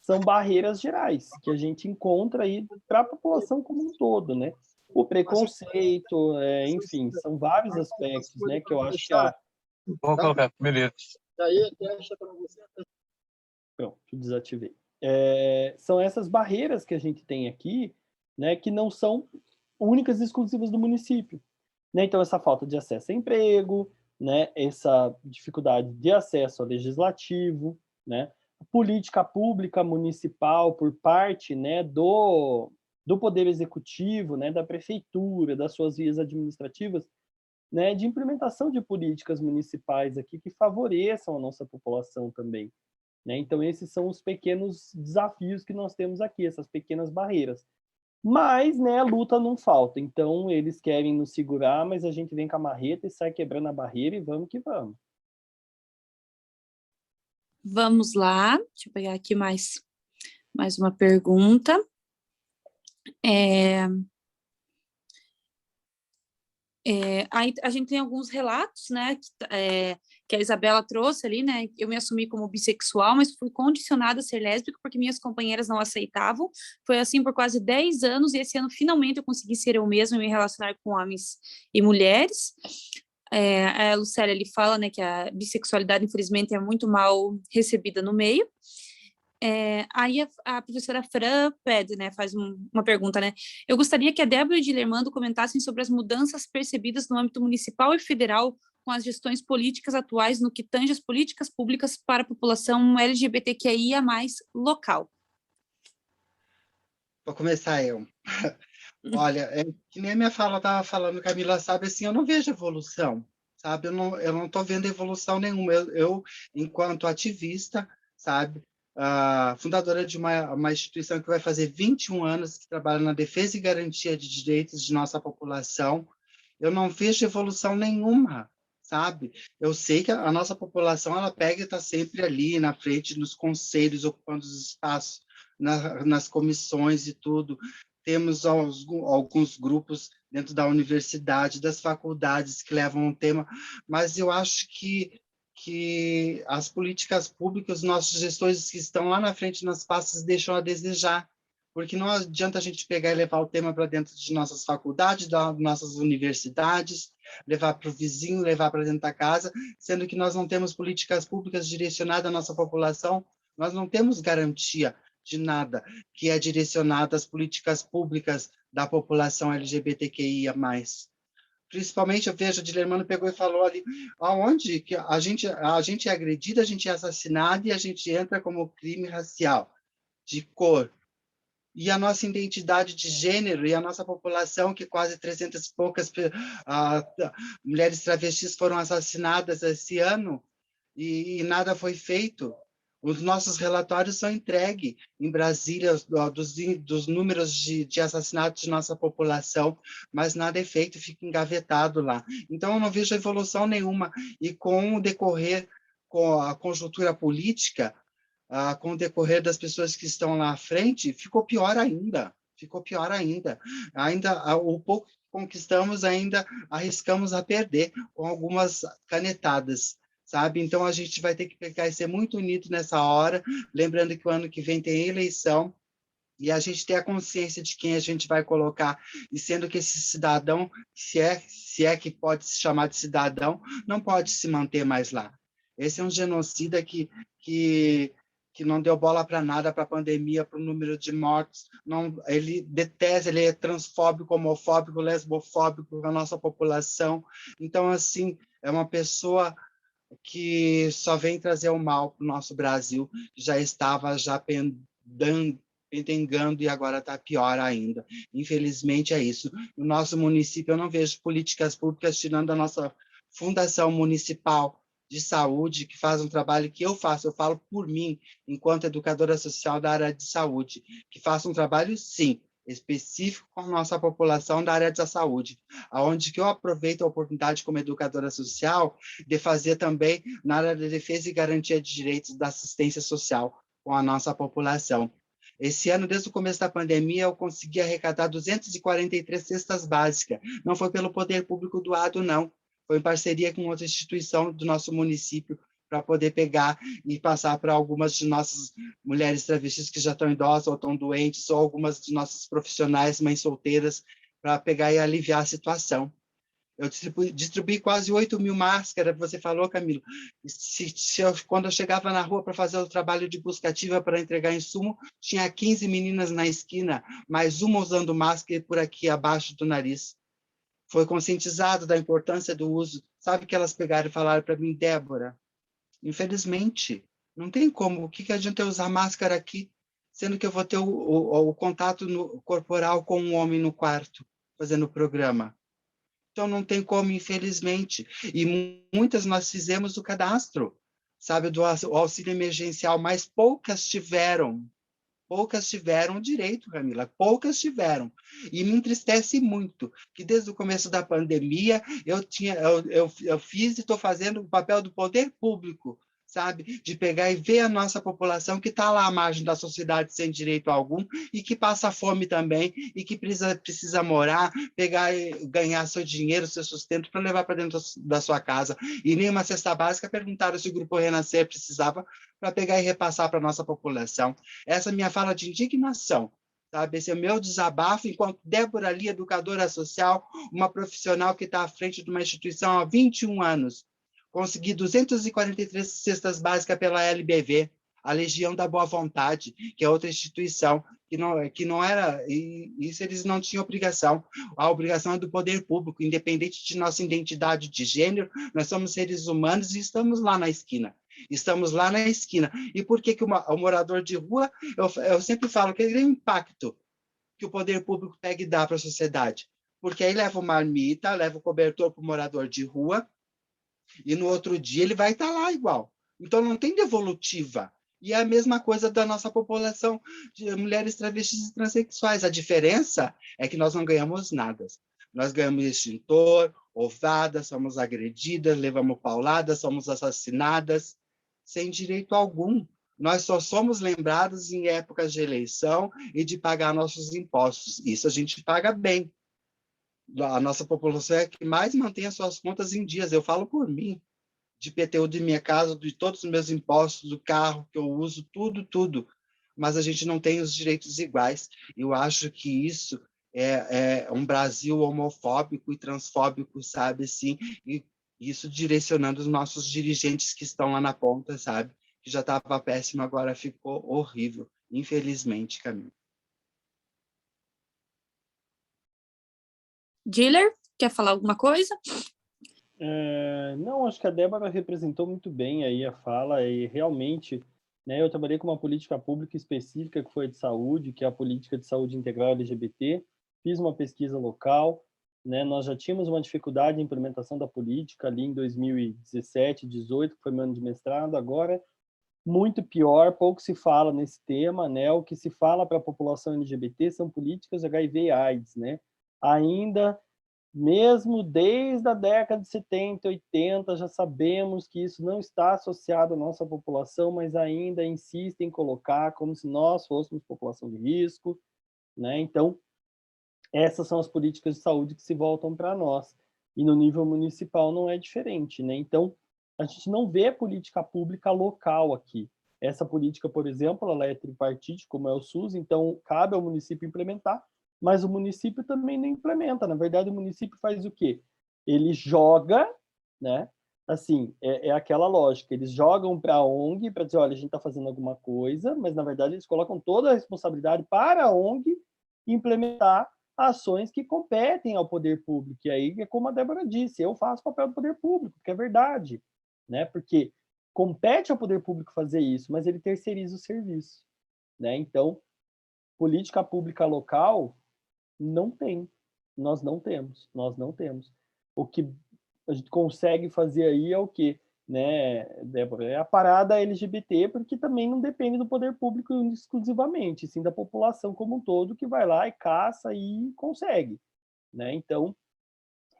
são barreiras gerais que a gente encontra aí para a população como um todo, né? O preconceito, enfim, são vários aspectos, né, que eu acho que Vou colocar, beleza. Pronto, desativei. São essas barreiras que a gente tem aqui, né, que não são únicas e exclusivas do município. Né? Então, essa falta de acesso a emprego, né, essa dificuldade de acesso ao legislativo, né, política pública municipal por parte, né, do Poder Executivo, né, da Prefeitura, das suas vias administrativas, né, de implementação de políticas municipais aqui que favoreçam a nossa população também. Né? Então, esses são os pequenos desafios que nós temos aqui, essas pequenas barreiras. Mas, né, a luta não falta. Então, eles querem nos segurar, mas a gente vem com a marreta e sai quebrando a barreira e vamos que vamos. Vamos lá. Deixa eu pegar aqui mais uma pergunta. Aí a gente tem alguns relatos, né, que a Isabela trouxe ali, né, eu me assumi como bissexual, mas fui condicionada a ser lésbica porque minhas companheiras não aceitavam, foi assim por quase 10 anos, e esse ano finalmente eu consegui ser eu mesma e me relacionar com homens e mulheres. A Lucélia, ele fala, né, que a bissexualidade, infelizmente, é muito mal recebida no meio. Aí a professora Fran pede, né, faz uma pergunta, né? Eu gostaria que a Débora e o Dilermando comentassem sobre as mudanças percebidas no âmbito municipal e federal com as gestões políticas atuais no que tange as políticas públicas para a população LGBTQIA+, local. Vou começar eu. Olha, que nem a minha fala estava falando, Camila, sabe, assim, eu não vejo evolução, sabe? Eu não estou vendo evolução nenhuma. Eu, enquanto ativista, sabe, fundadora de uma instituição que vai fazer 21 anos que trabalha na defesa e garantia de direitos de nossa população, eu não vejo evolução nenhuma, sabe? Eu sei que a nossa população, ela pega e está sempre ali na frente, nos conselhos, ocupando os espaços, nas comissões e tudo. Temos alguns grupos dentro da universidade, das faculdades que levam um tema, mas eu acho que as políticas públicas, nossos gestores que estão lá na frente nas pastas deixam a desejar, porque não adianta a gente pegar e levar o tema para dentro de nossas faculdades, das nossas universidades, levar para o vizinho, levar para dentro da casa, sendo que nós não temos políticas públicas direcionadas à nossa população, nós não temos garantia de nada que é direcionado às políticas públicas da população LGBTQIA+. Principalmente, eu vejo, o Dilermando pegou e falou ali, aonde que a gente é agredida, a gente é assassinado e a gente entra como crime racial, de cor. E a nossa identidade de gênero e a nossa população, que quase 300 e poucas mulheres travestis foram assassinadas esse ano e nada foi feito. Os nossos relatórios são entregues em Brasília, dos números de assassinatos de nossa população, mas nada é feito, fica engavetado lá. Então, eu não vejo evolução nenhuma. E com o decorrer, com a conjuntura política, com o decorrer das pessoas que estão lá à frente, ficou pior ainda. Ainda o pouco que conquistamos, ainda arriscamos a perder com algumas canetadas, sabe? Então, a gente vai ter que pegar e ser muito unido nessa hora, lembrando que o ano que vem tem eleição, e a gente ter a consciência de quem a gente vai colocar, e sendo que esse cidadão, se é que pode se chamar de cidadão, não pode se manter mais lá. Esse é um genocida que não deu bola para nada, para a pandemia, para o número de mortos. Não, ele detesta, ele é transfóbico, homofóbico, lesbofóbico com a nossa população. Então, assim, é uma pessoa que só vem trazer o mal para o nosso Brasil, que já estava pentengando e agora está pior ainda. Infelizmente é isso. No nosso município eu não vejo políticas públicas tirando a nossa Fundação Municipal de Saúde, que faz um trabalho que eu faço, eu falo por mim, enquanto educadora social da área de saúde, que faça um trabalho, sim, específico com a nossa população da área da saúde, aonde que eu aproveito a oportunidade como educadora social de fazer também na área de defesa e garantia de direitos da assistência social com a nossa população. Esse ano, desde o começo da pandemia, eu consegui arrecadar 243 cestas básicas. Não foi pelo poder público doado, não. Foi em parceria com outra instituição do nosso município para poder pegar e passar para algumas de nossas mulheres travestis que já estão idosas ou estão doentes, ou algumas de nossas profissionais, mães solteiras, para pegar e aliviar a situação. Eu distribuí quase 8.000 máscaras, você falou, Camilo. Quando eu chegava na rua para fazer o trabalho de busca ativa para entregar insumo, tinha 15 meninas na esquina, mais uma usando máscara por aqui abaixo do nariz. Foi conscientizado da importância do uso. Sabe que elas pegaram e falaram para mim, Débora, infelizmente, não tem como. O que adianta eu usar máscara aqui, sendo que eu vou ter o contato corporal com um homem no quarto, fazendo o programa? Então, não tem como, infelizmente. E muitas nós fizemos o cadastro, sabe, do auxílio emergencial, mas poucas tiveram direito, Camila, poucas tiveram. E me entristece muito que desde o começo da pandemia eu fiz e estou fazendo o papel do poder público, sabe, de pegar e ver a nossa população que está lá à margem da sociedade sem direito algum e que passa fome também e que precisa morar, pegar e ganhar seu dinheiro, seu sustento para levar para dentro da sua casa. E nem uma cesta básica perguntaram se o Grupo Renascer precisava para pegar e repassar para a nossa população. Essa é a minha fala de indignação, sabe? Esse é o meu desabafo enquanto Débora Lia, educadora social, uma profissional que está à frente de uma instituição há 21 anos. Consegui 243 cestas básicas pela LBV, a Legião da Boa Vontade, que é outra instituição, que não era, e isso eles não tinham obrigação. A obrigação é do poder público, independente de nossa identidade de gênero, nós somos seres humanos e estamos lá na esquina. Estamos lá na esquina. E por que o morador de rua, eu sempre falo que ele tem um impacto que o poder público pega e dá para a sociedade. Porque aí leva uma marmita, leva o cobertor para o morador de rua, e no outro dia ele vai estar lá igual. Então não tem devolutiva. E é a mesma coisa da nossa população de mulheres travestis e transexuais. A diferença é que nós não ganhamos nada. Nós ganhamos extintor, ovada, somos agredidas, levamos pauladas, somos assassinadas, sem direito algum. Nós só somos lembrados em épocas de eleição e de pagar nossos impostos. Isso a gente paga bem. A nossa população é a que mais mantém as suas contas em dias. Eu falo por mim, de PTU de minha casa, de todos os meus impostos, do carro que eu uso, tudo. Mas a gente não tem os direitos iguais. Eu acho que isso é um Brasil homofóbico e transfóbico, sabe, assim, e isso direcionando os nossos dirigentes que estão lá na ponta, sabe, que já estava péssimo, agora ficou horrível, infelizmente, Camila. Diller, quer falar alguma coisa? Não, acho que a Débora representou muito bem aí a fala e realmente, né, eu trabalhei com uma política pública específica que foi a de saúde, que é a política de saúde integral LGBT, fiz uma pesquisa local, né, nós já tínhamos uma dificuldade em implementação da política ali em 2017, 18, que foi meu ano de mestrado, agora muito pior, pouco se fala nesse tema, né, o que se fala para a população LGBT são políticas de HIV e AIDS, né, ainda mesmo desde a década de 70, 80, já sabemos que isso não está associado à nossa população, mas ainda insistem em colocar como se nós fôssemos população de risco, né? Então, essas são as políticas de saúde que se voltam para nós. E no nível municipal não é diferente, né? Então, a gente não vê política pública local aqui. Essa política, por exemplo, ela é tripartite, como é o SUS, então cabe ao município implementar, mas o município também não implementa. Na verdade, o município faz o quê? Ele joga, né? Assim, é aquela lógica, eles jogam para a ONG para dizer, olha, a gente está fazendo alguma coisa, mas na verdade eles colocam toda a responsabilidade para a ONG implementar ações que competem ao poder público. E aí é como a Débora disse, eu faço o papel do poder público, que é verdade, né? Porque compete ao poder público fazer isso, mas ele terceiriza o serviço, né? Então, política pública local não tem. Nós não temos. O que a gente consegue fazer aí é o quê? Né, Débora? É a parada LGBT, porque também não depende do poder público exclusivamente, sim da população como um todo, que vai lá e caça e consegue. Né? Então,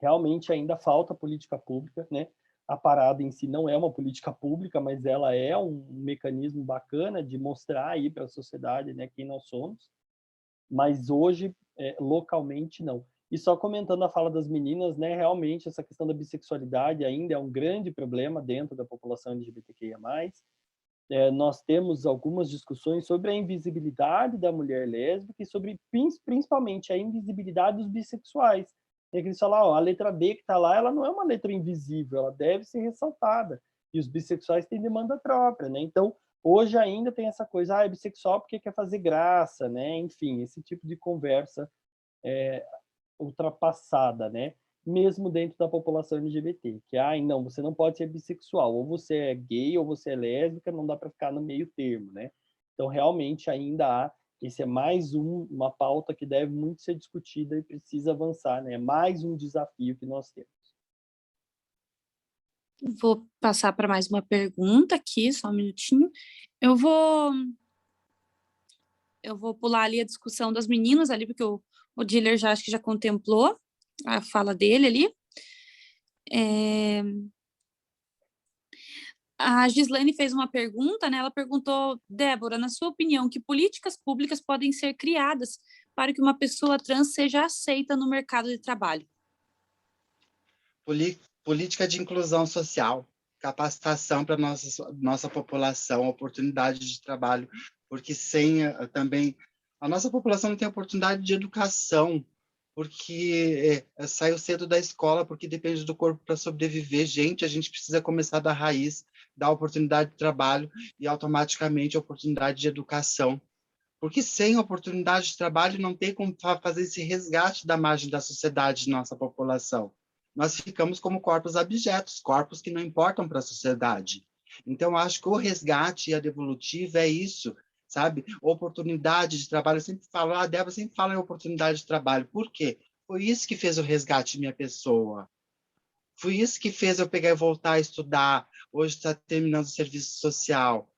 realmente ainda falta política pública, né? A parada em si não é uma política pública, mas ela é um mecanismo bacana de mostrar aí para a sociedade, né, quem nós somos. Mas hoje, localmente, não. E só comentando a fala das meninas, né, realmente essa questão da bissexualidade ainda é um grande problema dentro da população LGBTQIA+. Nós temos algumas discussões sobre a invisibilidade da mulher lésbica e sobre, principalmente, a invisibilidade dos bissexuais. Tem que eles falam, ó, a letra B que está lá, ela não é uma letra invisível, ela deve ser ressaltada. E os bissexuais têm demanda própria, né? Então, hoje ainda tem essa coisa, é bissexual porque quer fazer graça, né? Enfim, esse tipo de conversa ultrapassada, né? Mesmo dentro da população LGBT, que, não, você não pode ser bissexual, ou você é gay ou você é lésbica, não dá para ficar no meio termo, né? Então, realmente, ainda há, esse é mais uma pauta que deve muito ser discutida e precisa avançar, né? É mais um desafio que nós temos. Vou passar para mais uma pergunta aqui, só um minutinho. Eu vou pular ali a discussão das meninas ali, porque o Diller já acho que já contemplou a fala dele ali. A Gislaine fez uma pergunta, né? Ela perguntou, Débora, na sua opinião, que políticas públicas podem ser criadas para que uma pessoa trans seja aceita no mercado de trabalho? Política de inclusão social, capacitação para nossa população, oportunidade de trabalho, porque sem também a nossa população não tem oportunidade de educação, porque saiu cedo da escola, porque depende do corpo para sobreviver. Gente, a gente precisa começar da raiz, dar oportunidade de trabalho e automaticamente oportunidade de educação. Porque sem oportunidade de trabalho não tem como fazer esse resgate da margem da sociedade de nossa população. Nós ficamos como corpos abjetos, corpos que não importam para a sociedade. Então, acho que o resgate e a devolutiva é isso, sabe? Oportunidade de trabalho, eu sempre falo, a Débora sempre fala em oportunidade de trabalho. Por quê? Foi isso que fez o resgate de minha pessoa. Foi isso que fez eu pegar e voltar a estudar. Hoje está terminando o serviço social.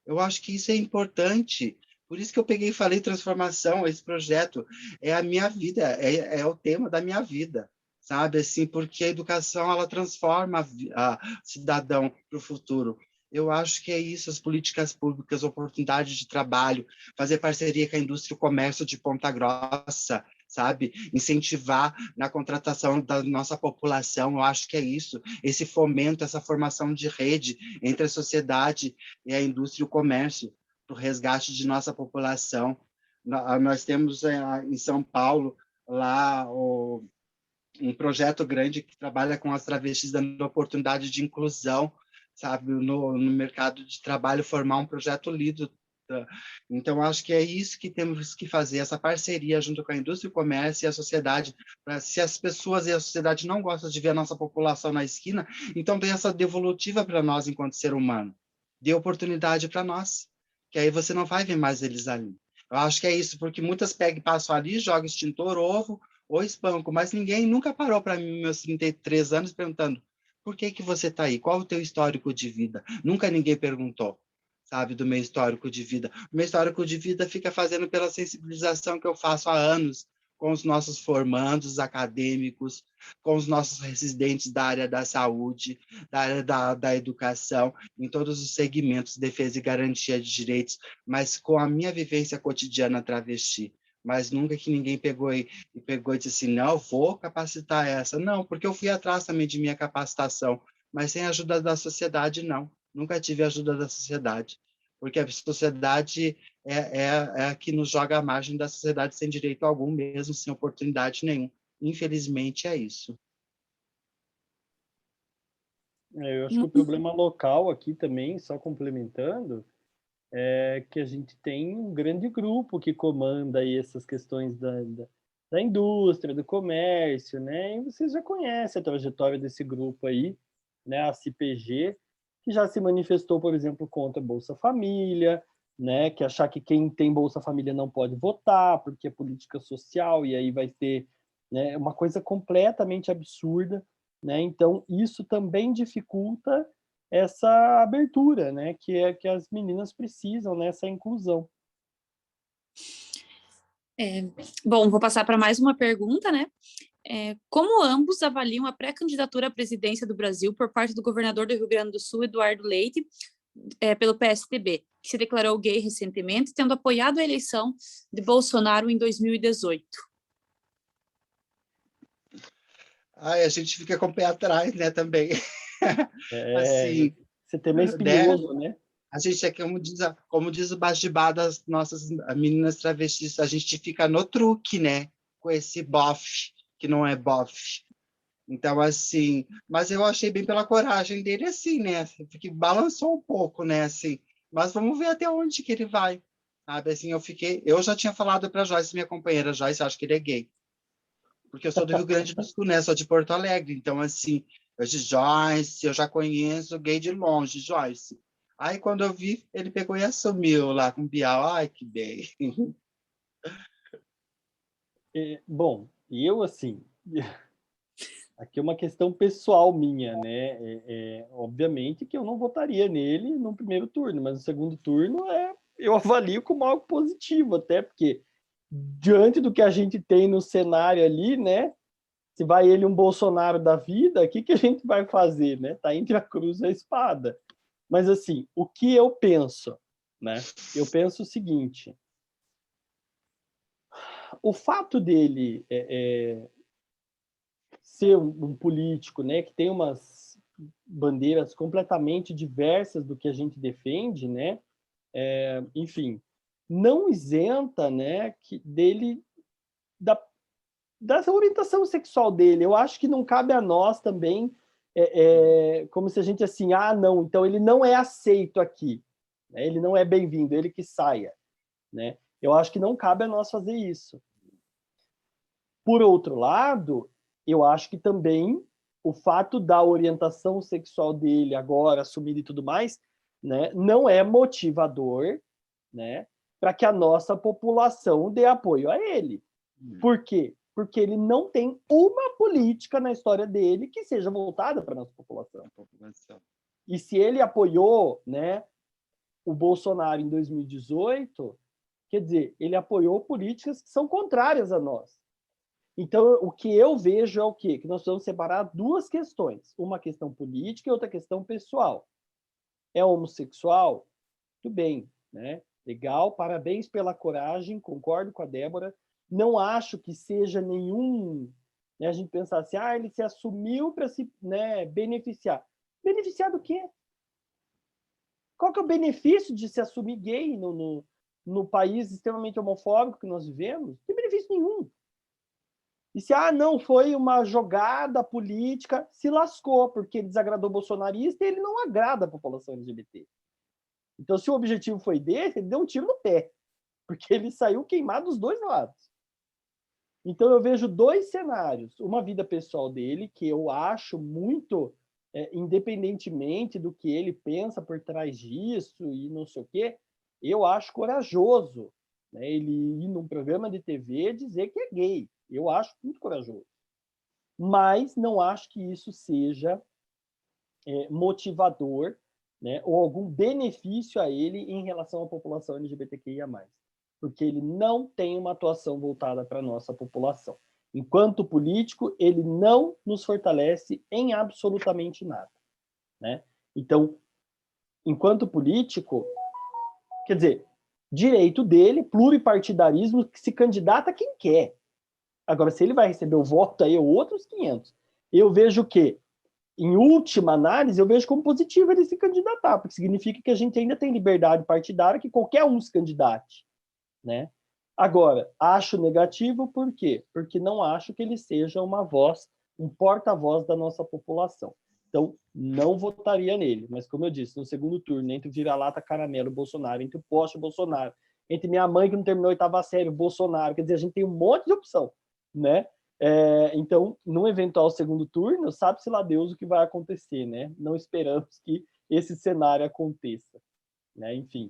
Eu acho que isso é importante. Por isso que eu peguei e falei transformação, esse projeto é a minha vida, é o tema da minha vida, sabe? Assim, porque a educação, ela transforma a cidadão para o futuro. Eu acho que é isso, as políticas públicas, oportunidade de trabalho, fazer parceria com a indústria e o comércio de Ponta Grossa, sabe? Incentivar na contratação da nossa população, eu acho que é isso, esse fomento, essa formação de rede entre a sociedade e a indústria e o comércio, para o resgate de nossa população. Nós temos em São Paulo lá um projeto grande que trabalha com as travestis, dando oportunidade de inclusão, sabe, no mercado de trabalho, formar um projeto lido. Então, acho que é isso que temos que fazer, essa parceria junto com a indústria, o comércio e a sociedade. Se as pessoas e a sociedade não gostam de ver a nossa população na esquina, então tem essa devolutiva para nós enquanto ser humano. Dê oportunidade para nós, que aí você não vai ver mais eles ali. Eu acho que é isso, porque muitas pegam e passam ali, jogam extintor, ovo, ou espanco, mas ninguém nunca parou para mim, meus 33 anos, perguntando por que você está aí? Qual o teu histórico de vida? Nunca ninguém perguntou, sabe, do meu histórico de vida. O meu histórico de vida fica fazendo pela sensibilização que eu faço há anos com os nossos formandos acadêmicos, com os nossos residentes da área da saúde, da área da educação, em todos os segmentos, defesa e garantia de direitos, mas com a minha vivência cotidiana travesti. Mas nunca que ninguém pegou e disse assim, não, vou capacitar essa. Não, porque eu fui atrás também de minha capacitação, mas sem a ajuda da sociedade, não. Nunca tive a ajuda da sociedade. porque a sociedade é a que nos joga à margem da sociedade sem direito algum, mesmo sem oportunidade nenhuma. Infelizmente, é isso. Eu acho que o problema local aqui também, só complementando, é que a gente tem um grande grupo que comanda aí essas questões da indústria, do comércio, né? E vocês já conhecem a trajetória desse grupo aí, né? A CPG, que já se manifestou, por exemplo, contra a Bolsa Família, né? Que achar que quem tem Bolsa Família não pode votar, porque é política social, e aí vai ter, né, uma coisa completamente absurda, né? Então, isso também dificulta essa abertura, né, que as meninas precisam, né, essa inclusão. Bom, vou passar para mais uma pergunta, né? Como ambos avaliam a pré-candidatura à presidência do Brasil por parte do governador do Rio Grande do Sul, Eduardo Leite, pelo PSDB, que se declarou gay recentemente, tendo apoiado a eleição de Bolsonaro em 2018? A gente fica com o pé atrás, né, também. Assim, Esse tema é espinhoso, né? A gente é como diz o Bajibá das nossas meninas travestis, a gente fica no truque, né? Com esse bofe, que não é bofe. Então, assim, mas eu achei bem pela coragem dele, assim, né? Porque balançou um pouco, né? Assim, mas vamos ver até onde que ele vai. Sabe, assim, eu já tinha falado para Joyce, minha companheira, Joyce, acho que ele é gay. Porque eu sou do Rio Grande do Sul, né? Sou de Porto Alegre. Então, assim, eu disse, Joyce, eu já conheço gay de longe, Joyce. Aí, quando eu vi, ele pegou e assumiu lá com o Bial. Ai, que bem. Bom, eu, assim, aqui é uma questão pessoal minha, né? Obviamente que eu não votaria nele no primeiro turno, mas no segundo turno eu avalio como algo positivo, até porque, diante do que a gente tem no cenário ali, né? Se vai ele um Bolsonaro da vida, o que a gente vai fazer, né? Tá entre a cruz e a espada. Mas, assim, o que eu penso, né? Eu penso o seguinte: o fato dele ser um político, né, que tem umas bandeiras completamente diversas do que a gente defende, né? Enfim, não isenta, né, dele da orientação sexual dele. Eu acho que não cabe a nós também, como se a gente assim, não, então ele não é aceito aqui, né? Ele não é bem-vindo, ele que saia, né? Eu acho que não cabe a nós fazer isso. Por outro lado, eu acho que também o fato da orientação sexual dele agora assumida e tudo mais, né, não é motivador, né, para que a nossa população dê apoio a ele. Por quê? Porque ele não tem uma política na história dele que seja voltada para a nossa população. E se ele apoiou, né, o Bolsonaro em 2018, quer dizer, ele apoiou políticas que são contrárias a nós. Então, o que eu vejo é o quê? Que nós precisamos separar duas questões. Uma questão política e outra questão pessoal. É homossexual? Tudo bem, né? Legal, parabéns pela coragem, concordo com a Débora. Não acho que seja nenhum... Né, a gente pensar assim, ele se assumiu para se, né, beneficiar. Beneficiar do quê? Qual que é o benefício de se assumir gay no país extremamente homofóbico que nós vivemos? Não tem benefício nenhum. E se, não, foi uma jogada política, se lascou, porque ele desagradou o bolsonarista e ele não agrada a população LGBT. Então, se o objetivo foi desse, ele deu um tiro no pé, porque ele saiu queimado dos dois lados. Então, eu vejo dois cenários. Uma vida pessoal dele, que eu acho muito, independentemente do que ele pensa por trás disso e não sei o quê, eu acho corajoso, né, ele ir num programa de TV dizer que é gay. Eu acho muito corajoso. Mas não acho que isso seja motivador, né, ou algum benefício a ele em relação à população LGBTQIA+. Porque ele não tem uma atuação voltada para a nossa população. Enquanto político, ele não nos fortalece em absolutamente nada, né? Então, enquanto político, quer dizer, direito dele, pluripartidarismo, que se candidata a quem quer. Agora, se ele vai receber o voto, aí é outros 500. Eu vejo que em última análise, eu vejo como positivo ele se candidatar, porque significa que a gente ainda tem liberdade partidária que qualquer um se candidate, né? Agora, acho negativo por quê? Porque não acho que ele seja uma voz, um porta-voz da nossa população. Então, não votaria nele. Mas, como eu disse, no segundo turno, entre o vira-lata caramelo Bolsonaro, entre o poste Bolsonaro, entre minha mãe que não terminou a oitava série, Bolsonaro, quer dizer, a gente tem um monte de opção, né? Então, num eventual segundo turno, sabe-se lá Deus o que vai acontecer, né? Não esperamos que esse cenário aconteça, né? Enfim,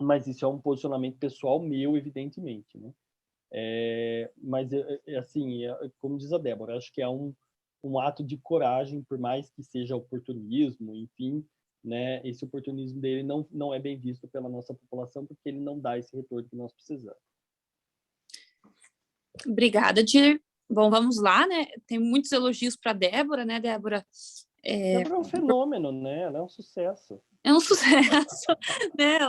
mas isso é um posicionamento pessoal meu, evidentemente, né? Mas, assim, como diz a Débora, acho que é um ato de coragem, por mais que seja oportunismo, enfim, né? Esse oportunismo dele não é bem visto pela nossa população, porque ele não dá esse retorno que nós precisamos. Obrigada, Dir. Bom, vamos lá, né? Tem muitos elogios para Débora, né, Débora? Débora é um fenômeno, né? Ela é um sucesso. É um sucesso, né?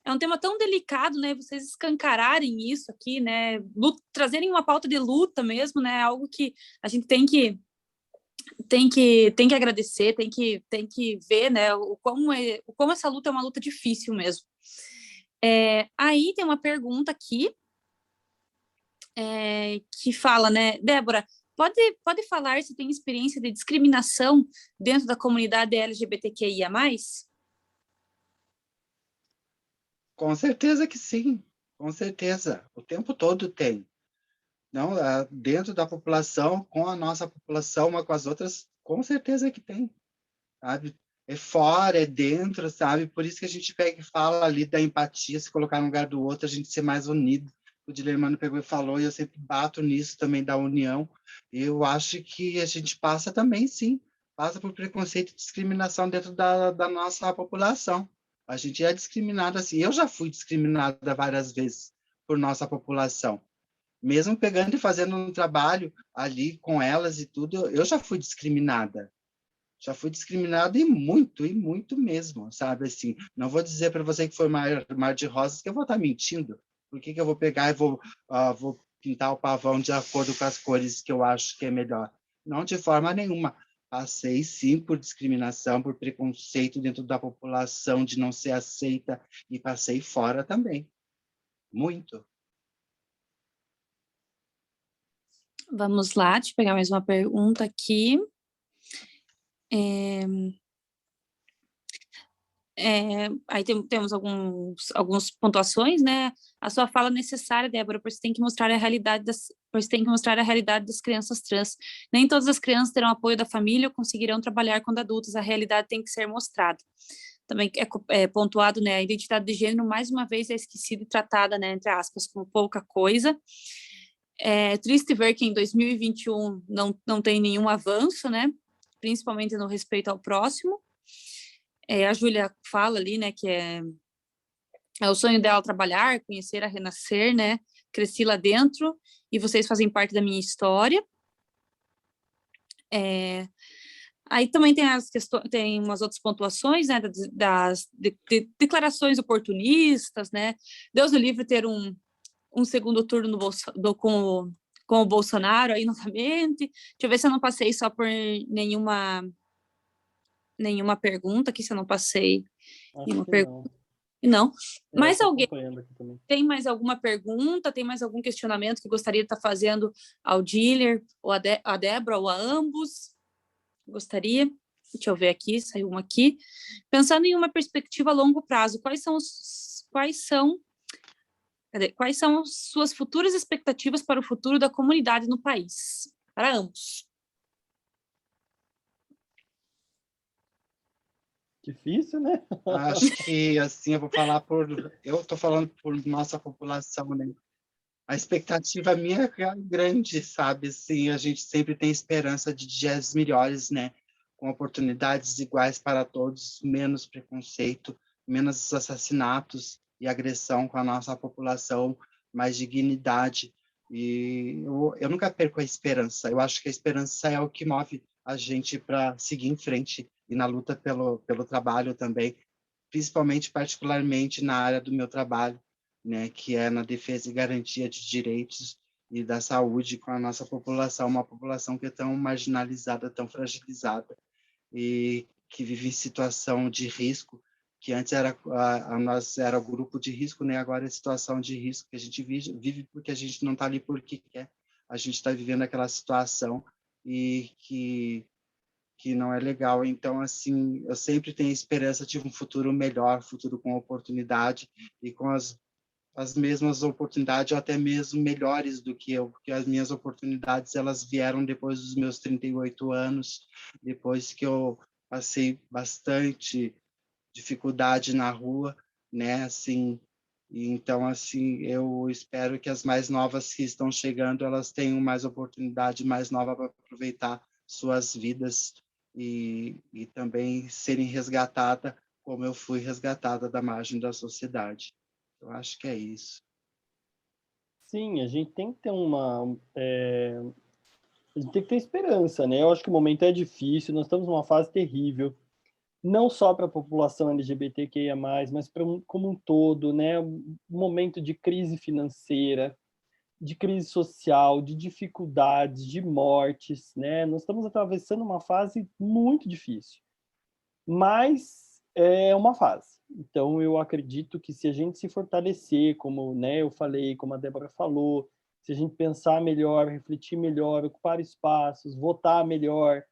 Um tema tão delicado, né? Vocês escancararem isso aqui, né? Trazerem uma pauta de luta mesmo, né? Algo que a gente tem que agradecer, tem que ver, né? O como essa luta é uma luta difícil mesmo. Aí tem uma pergunta aqui que fala, né, Débora, pode falar se tem experiência de discriminação dentro da comunidade LGBTQIA+. Com certeza que sim, com certeza. O tempo todo tem. Não, dentro da população, com a nossa população, uma com as outras, com certeza que tem, sabe? É fora, é dentro, sabe? Por isso que a gente pega e fala ali da empatia, se colocar no lugar do outro, a gente ser mais unido. O Dilermano pegou e falou, e eu sempre bato nisso também, da união. Eu acho que a gente passa também, sim, passa por preconceito e discriminação dentro da nossa população. A gente é discriminado assim. Eu já fui discriminada várias vezes por nossa população. Mesmo pegando e fazendo um trabalho ali com elas e tudo, eu já fui discriminada. Já fui discriminada e muito mesmo, sabe? Assim, não vou dizer para você que foi mar de rosas, que eu vou estar mentindo. Por que eu vou pegar e vou pintar o pavão de acordo com as cores que eu acho que é melhor? Não, de forma nenhuma. Passei, sim, por discriminação, por preconceito dentro da população, de não ser aceita, e passei fora também. Muito. Vamos lá, deixa eu pegar mais uma pergunta aqui. Aí temos algumas pontuações, né? A sua fala necessária, Débora, porque você tem que mostrar a realidade das crianças trans. Nem todas as crianças terão apoio da família ou conseguirão trabalhar quando adultas. A realidade tem que ser mostrada. Também é pontuado, né? A identidade de gênero, mais uma vez, é esquecida e tratada, né? Entre aspas, como pouca coisa. É triste ver que em 2021 não tem nenhum avanço, né? Principalmente no respeito ao próximo. A Júlia fala ali, né, que é o sonho dela trabalhar, conhecer a Renascer, né? Cresci lá dentro e vocês fazem parte da minha história. Aí também tem umas outras pontuações, né, das declarações oportunistas, né? Deus o livre ter um segundo turno com o Bolsonaro aí novamente. Deixa eu ver se eu não passei só por nenhuma pergunta aqui, se eu não passei nenhuma pergunta. Não. Mais alguém tem mais alguma pergunta? Tem mais algum questionamento que gostaria de estar fazendo ao Diller, ou a Débora, ou a ambos? Gostaria? Deixa eu ver aqui, saiu uma aqui. Pensando em uma perspectiva a longo prazo, quais são suas futuras expectativas para o futuro da comunidade no país? Para ambos. Difícil, né? Acho que, assim, eu estou falando por nossa população, né? A expectativa minha é grande, sabe? Assim, a gente sempre tem esperança de dias melhores, né? Com oportunidades iguais para todos, menos preconceito, menos assassinatos e agressão com a nossa população, mais dignidade. E eu nunca perco a esperança. Eu acho que a esperança é o que move a gente para seguir em frente e na luta pelo trabalho também, principalmente, particularmente na área do meu trabalho. né, que é na defesa e garantia de direitos e da saúde com a nossa população, uma população que é tão marginalizada, tão fragilizada, e que vive em situação de risco, que antes era nós era o grupo de risco, né? Agora é situação de risco, que a gente vive porque a gente não está ali porque quer, a gente está vivendo aquela situação e que não é legal. Então, assim, eu sempre tenho esperança de um futuro melhor, futuro com oportunidade e com as mesmas oportunidades, ou até mesmo melhores do que eu, porque as minhas oportunidades, elas vieram depois dos meus 38 anos, depois que eu passei bastante dificuldade na rua, né, assim, e então, assim, eu espero que as mais novas que estão chegando, elas tenham mais oportunidade, mais nova para aproveitar suas vidas e também serem resgatadas como eu fui resgatada da margem da sociedade. Eu acho que é isso. Sim, a gente tem que ter a gente tem que ter esperança, né? Eu acho que o momento é difícil, nós estamos numa fase terrível, não só para a população LGBTQIA+, mas como um todo, né? Um momento de crise financeira, de crise social, de dificuldades, de mortes, né? Nós estamos atravessando uma fase muito difícil, mas é uma fase. Então, eu acredito que se a gente se fortalecer, como, né, eu falei, como a Débora falou, se a gente pensar melhor, refletir melhor, ocupar espaços, votar melhor,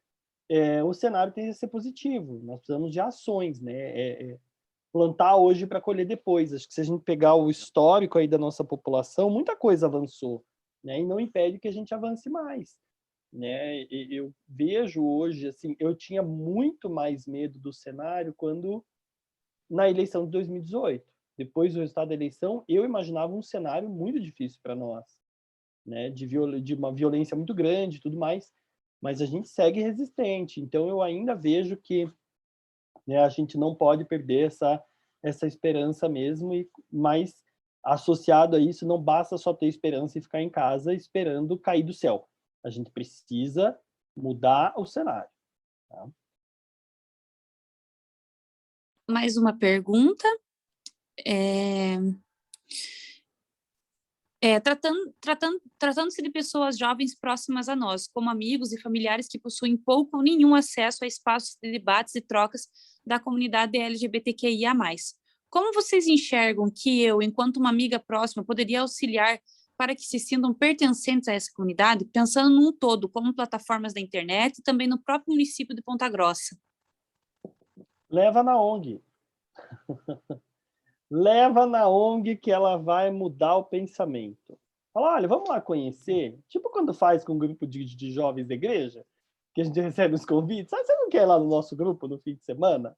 o cenário tem que ser positivo. Nós precisamos de ações, né? Plantar hoje para colher depois. Acho que se a gente pegar o histórico aí da nossa população, muita coisa avançou, né? E não impede que a gente avance mais, né? Eu vejo hoje, assim, eu tinha muito mais medo do cenário quando na eleição de 2018. Depois do resultado da eleição, eu imaginava um cenário muito difícil para nós, né? De uma violência muito grande, e tudo mais. Mas a gente segue resistente. Então eu ainda vejo que, né, a gente não pode perder essa esperança mesmo, mas associado a isso, não basta só ter esperança e ficar em casa esperando cair do céu. A gente precisa mudar o cenário. Tá? Mais uma pergunta. Tratando-se de pessoas jovens próximas a nós, como amigos e familiares que possuem pouco ou nenhum acesso a espaços de debates e trocas da comunidade LGBTQIA+. Como vocês enxergam que eu, enquanto uma amiga próxima, poderia auxiliar para que se sintam pertencentes a essa comunidade, pensando num todo, como plataformas da internet e também no próprio município de Ponta Grossa? Leva na ONG. Leva na ONG que ela vai mudar o pensamento. Fala, olha, vamos lá conhecer. Tipo quando faz com um grupo de jovens da igreja, que a gente recebe os convites. Ah, você não quer ir lá no nosso grupo no fim de semana?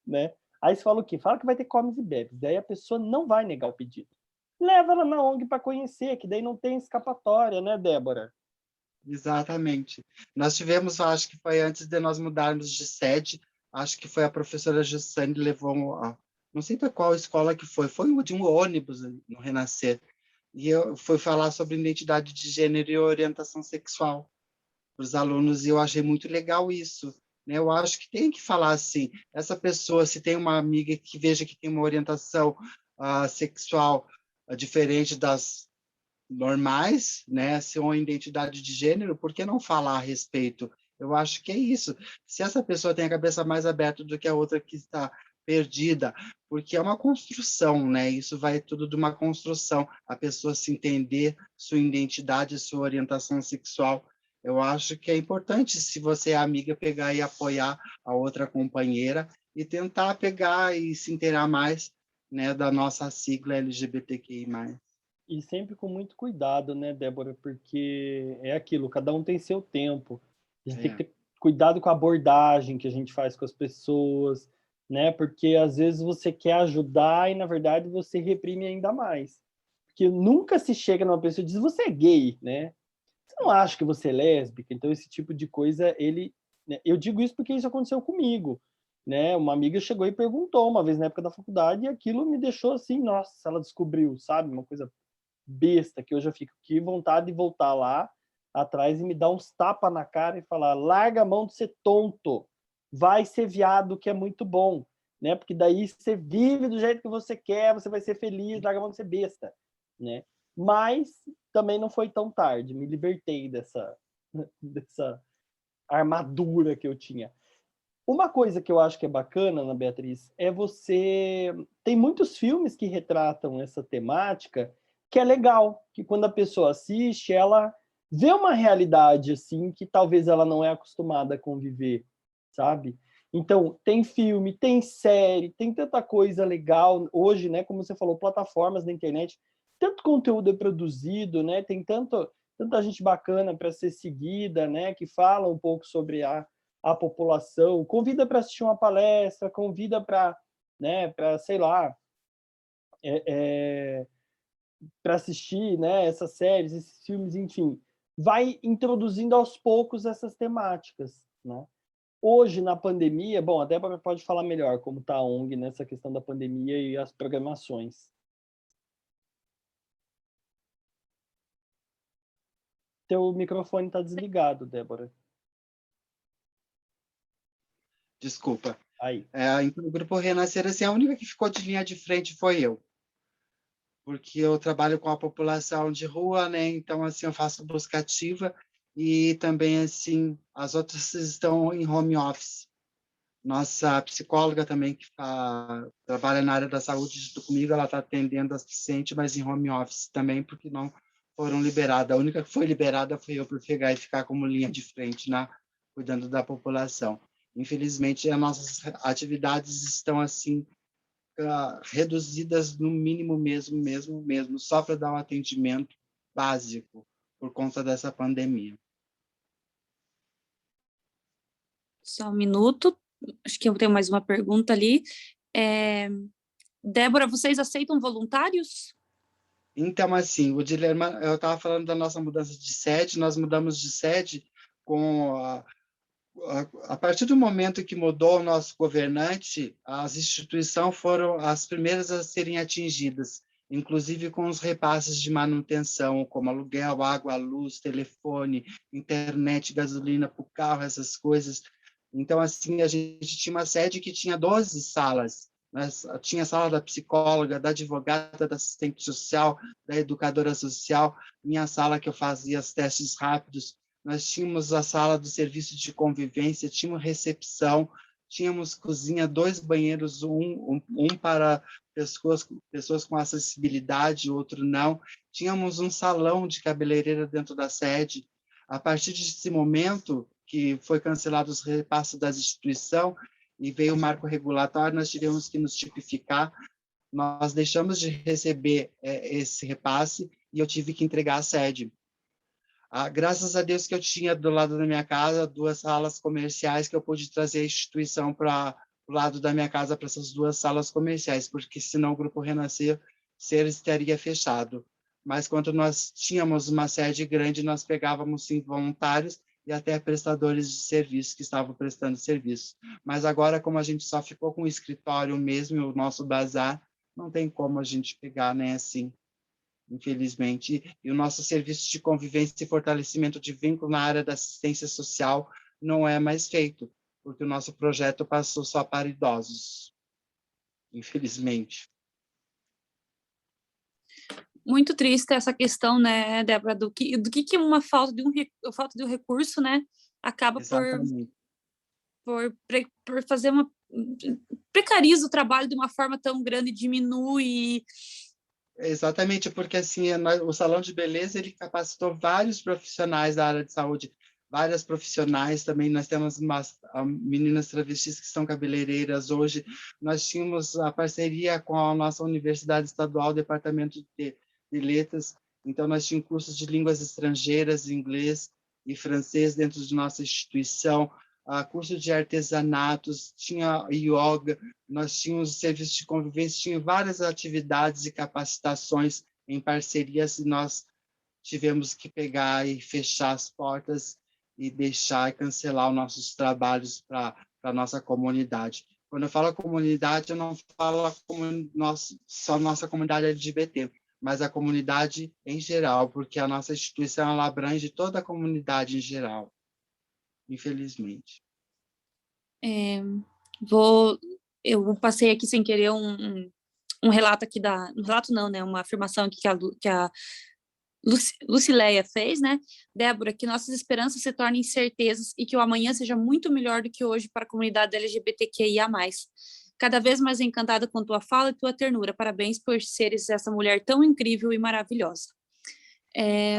Né? Aí você fala o quê? Fala que vai ter comes e bebes. Daí a pessoa não vai negar o pedido. Leva ela na ONG para conhecer, que daí não tem escapatória, né, Débora? Exatamente. Nós tivemos, acho que foi antes de nós mudarmos de sede, acho que foi a professora Gissane levou, não sei para qual escola que foi de um ônibus no Renascer, e eu fui falar sobre identidade de gênero e orientação sexual para os alunos, e eu achei muito legal isso. Né? Eu acho que tem que falar assim, essa pessoa, se tem uma amiga que veja que tem uma orientação sexual diferente das normais, né, se uma identidade de gênero, por que não falar a respeito? Eu acho que é isso. Se essa pessoa tem a cabeça mais aberta do que a outra que está perdida, porque é uma construção, né? Isso vai tudo de uma construção, a pessoa se entender sua identidade, sua orientação sexual. Eu acho que é importante, se você é amiga, pegar e apoiar a outra companheira e tentar pegar e se inteirar mais, né, da nossa sigla LGBTQI+. E sempre com muito cuidado, né, Débora? Porque é aquilo, cada um tem seu tempo. A gente tem que ter cuidado com a abordagem que a gente faz com as pessoas, né? Porque às vezes você quer ajudar e, na verdade, você reprime ainda mais. Porque nunca se chega numa pessoa e diz, você é gay, né? Você não acha que você é lésbica? Então, esse tipo de coisa, né? Eu digo isso porque isso aconteceu comigo, né? Uma amiga chegou e perguntou uma vez na época da faculdade e aquilo me deixou assim, nossa, ela descobriu, sabe? Uma coisa besta, que hoje eu fico, que vontade de voltar lá atrás e me dar uns tapas na cara e falar, larga a mão de ser tonto, vai ser viado, que é muito bom. né? Porque daí você vive do jeito que você quer, você vai ser feliz, larga a mão de ser besta, né? Mas também não foi tão tarde, me libertei dessa armadura que eu tinha. Uma coisa que eu acho que é bacana, Ana Beatriz, é você... Tem muitos filmes que retratam essa temática que é legal, que quando a pessoa assiste, ela vê uma realidade assim que talvez ela não é acostumada a conviver, sabe? Então, tem filme, tem série, tem tanta coisa legal. Hoje, né, como você falou, plataformas na internet, tanto conteúdo é produzido, né? Tem tanta gente bacana para ser seguida, né, que fala um pouco sobre a população, convida para assistir uma palestra, convida para, né, para, sei lá, para assistir, né, essas séries, esses filmes, enfim, vai introduzindo aos poucos essas temáticas, né? Hoje, na pandemia, bom, a Débora pode falar melhor como está a ONG nessa questão da pandemia e as programações. Teu microfone está desligado, Débora. Desculpa. Aí. Então, o Grupo Renascer, assim, a única que ficou de linha de frente foi eu, porque eu trabalho com a população de rua, né? Então, assim, eu faço busca ativa e também, assim, as outras estão em home office. Nossa psicóloga também, que trabalha na área da saúde junto comigo, ela está atendendo as pacientes, mas em home office também, porque não foram liberadas. A única que foi liberada foi eu por pegar e ficar como linha de frente, né? Cuidando da população. Infelizmente, as nossas atividades estão, assim, reduzidas no mínimo mesmo, só para dar um atendimento básico por conta dessa pandemia. Só um minuto. Acho que eu tenho mais uma pergunta ali. Débora, vocês aceitam voluntários? Então, assim, o dilema, eu estava falando da nossa mudança de sede, nós mudamos de sede a partir do momento que mudou o nosso governante, as instituições foram as primeiras a serem atingidas, inclusive com os repasses de manutenção, como aluguel, água, luz, telefone, internet, gasolina para o carro, essas coisas. Então, assim, a gente tinha uma sede que tinha 12 salas. Tinha a sala da psicóloga, da advogada, da assistente social, da educadora social, minha sala que eu fazia os testes rápidos. Nós tínhamos a sala do serviço de convivência, tínhamos recepção, tínhamos cozinha, 2 banheiros, um para pessoas com acessibilidade, outro não. Tínhamos um salão de cabeleireira dentro da sede. A partir desse momento, que foi cancelado os repasses das instituições e veio o marco regulatório, nós tivemos que nos tipificar. Nós deixamos de receber esse repasse e eu tive que entregar a sede. Graças a Deus que eu tinha do lado da minha casa 2 salas comerciais que eu pude trazer a instituição para o lado da minha casa, para essas 2 salas comerciais, porque senão o Grupo Renascer estaria fechado. Mas quando nós tínhamos uma sede grande, nós pegávamos 5 voluntários e até prestadores de serviço que estavam prestando serviço. Mas agora, como a gente só ficou com o escritório mesmo, o nosso bazar, não tem como a gente pegar, né, assim, infelizmente, e o nosso serviço de convivência e fortalecimento de vínculo na área da assistência social não é mais feito, porque o nosso projeto passou só para idosos, infelizmente. Muito triste essa questão, né, Débora, do que uma falta de um recurso, né, acaba Exatamente. por fazer precariza o trabalho de uma forma tão grande, diminui. Exatamente, porque assim, o salão de beleza ele capacitou vários profissionais da área de saúde, várias profissionais também. Nós temos meninas travestis que são cabeleireiras hoje. Nós tínhamos a parceria com a nossa Universidade Estadual, Departamento de Letras. Então, nós tínhamos cursos de línguas estrangeiras, inglês e francês dentro de nossa instituição, curso de artesanatos, tinha yoga, nós tínhamos serviço de convivência, tinha várias atividades e capacitações em parcerias e nós tivemos que pegar e fechar as portas e deixar e cancelar os nossos trabalhos para a nossa comunidade. Quando eu falo comunidade, eu não falo só nossa comunidade LGBT, mas a comunidade em geral, porque a nossa instituição ela abrange toda a comunidade em geral, infelizmente. eu passei aqui sem querer um relato aqui um relato não, né? Uma afirmação aqui que a Lucileia fez, né? Débora, que nossas esperanças se tornem certezas e que o amanhã seja muito melhor do que hoje para a comunidade LGBTQIA+. Cada vez mais encantada com tua fala e tua ternura. Parabéns por seres essa mulher tão incrível e maravilhosa.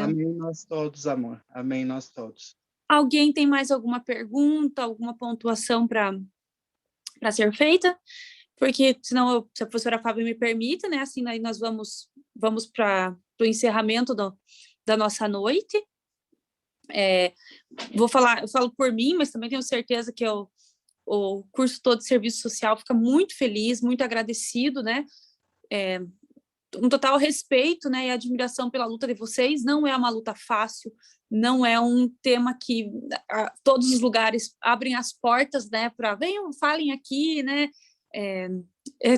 Amém nós todos, amor. Amém nós todos. Alguém tem mais alguma pergunta, alguma pontuação para ser feita? Porque senão, se a professora Fábio me permite, né? Assim, aí nós vamos para o encerramento da nossa noite. Eu falo por mim, mas também tenho certeza que o curso todo de serviço social fica muito feliz, muito agradecido, né? Um total respeito, né, e admiração pela luta de vocês. Não é uma luta fácil, não é um tema que todos os lugares abrem as portas, né, para venham, falem aqui, né,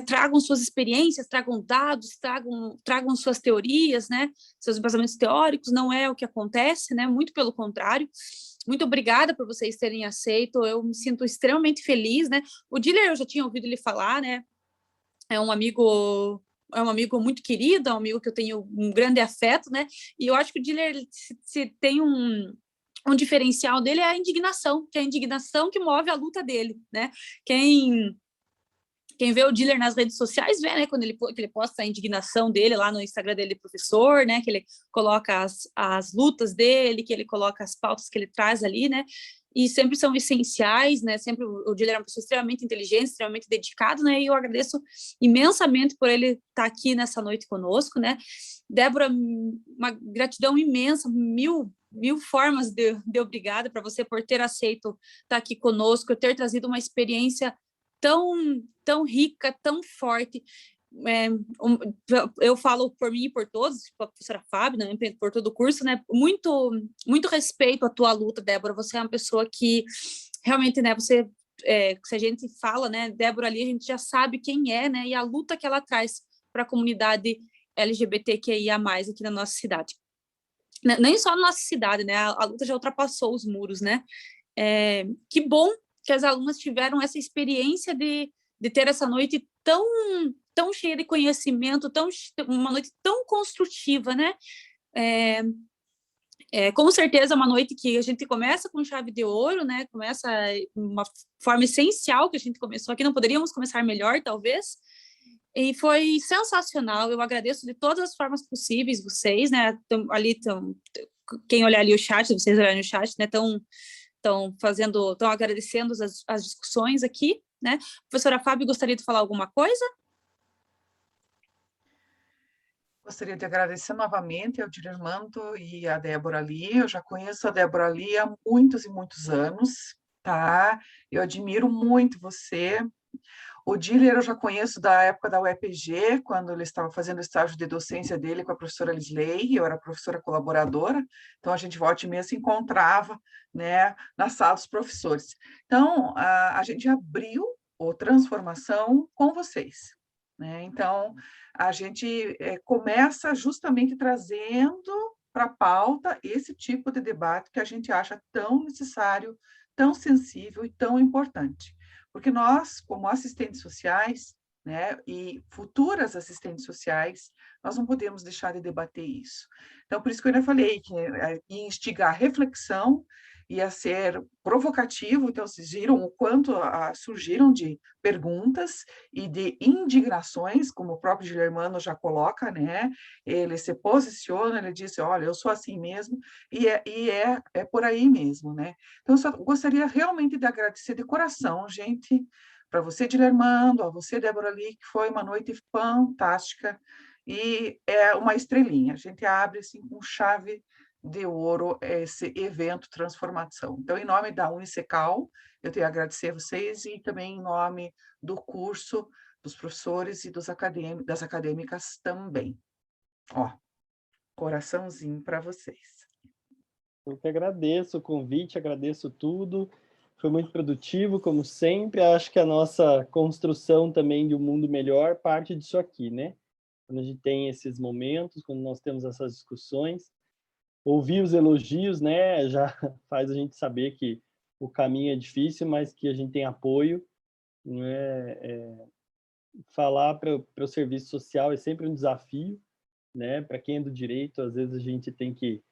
tragam suas experiências, tragam dados, tragam suas teorias, né, seus embasamentos teóricos. Não é o que acontece, né, muito pelo contrário. Muito obrigada por vocês terem aceito, eu me sinto extremamente feliz, né. O Diller, eu já tinha ouvido ele falar, né, é um amigo muito querido, é um amigo que eu tenho um grande afeto, né? E eu acho que o Diller, se tem um diferencial dele, é a indignação, que é a indignação que move a luta dele, né? Quem vê o Diller nas redes sociais vê, né? Quando ele posta a indignação dele lá no Instagram dele, professor, né? Que ele coloca as lutas dele, que ele coloca as pautas que ele traz ali, né? E sempre são essenciais, né? Sempre o Diller é uma pessoa extremamente inteligente, extremamente dedicado, né? E eu agradeço imensamente por ele estar aqui nessa noite conosco, né? Débora, uma gratidão imensa, mil formas de obrigada para você por ter aceito estar aqui conosco, ter trazido uma experiência tão rica, tão forte. Eu falo por mim e por todos, tipo a professora Fábio, né, por todo o curso, né, muito respeito à tua luta, Débora. Você é uma pessoa que realmente, né, se a gente fala, né, Débora ali, a gente já sabe quem é, né, e a luta que ela traz para a comunidade LGBTQIA+, aqui na nossa cidade. Nem só na nossa cidade, né, a luta já ultrapassou os muros, né. Que bom que as alunas tiveram essa experiência de ter essa noite tão cheia de conhecimento, uma noite tão construtiva, né? Com certeza uma noite que a gente começa com chave de ouro, né? Começa uma forma essencial que a gente começou aqui, não poderíamos começar melhor, talvez. E foi sensacional, eu agradeço de todas as formas possíveis vocês, né? Quem olhar ali o chat, vocês olharem o chat, né? Estão agradecendo as discussões aqui, né? Professora Fábio, gostaria de falar alguma coisa? Gostaria de agradecer novamente ao Dilermando e à Débora ali. Eu já conheço a Débora ali há muitos e muitos anos, tá? Eu admiro muito você. O Diller eu já conheço da época da UEPG, quando ele estava fazendo o estágio de docência dele com a professora Lisley, eu era professora colaboradora, então a gente volta e meia se encontrava, né, na sala dos professores. Então, a gente abriu o Transformação com vocês, né? Então, a gente começa justamente trazendo para a pauta esse tipo de debate que a gente acha tão necessário, tão sensível e tão importante. Porque nós, como assistentes sociais, né, e futuras assistentes sociais, nós não podemos deixar de debater isso. Então, por isso que eu ainda falei que ia instigar reflexão, ia ser provocativo. Então, vocês viram o quanto surgiram de perguntas e de indignações, como o próprio Dilermando já coloca, né? Ele se posiciona, ele diz, olha, eu sou assim mesmo, e é por aí mesmo, né? Então, eu só gostaria realmente de agradecer de coração, gente, para você, Dilermando, a você, Débora Lee, que foi uma noite fantástica, e é uma estrelinha. A gente abre assim, com chave de ouro esse evento Transformação. Então, em nome da Unicecal, eu tenho a agradecer a vocês e também em nome do curso, dos professores e das acadêmicas também. Ó, coraçãozinho para vocês. Eu que agradeço o convite, agradeço tudo. Foi muito produtivo, como sempre. Acho que a nossa construção também de um mundo melhor parte disso aqui, né? Quando a gente tem esses momentos, quando nós temos essas discussões, ouvir os elogios, né, já faz a gente saber que o caminho é difícil, mas que a gente tem apoio. não é, falar para o serviço social é sempre um desafio, né? Para quem é do direito, às vezes a gente tem que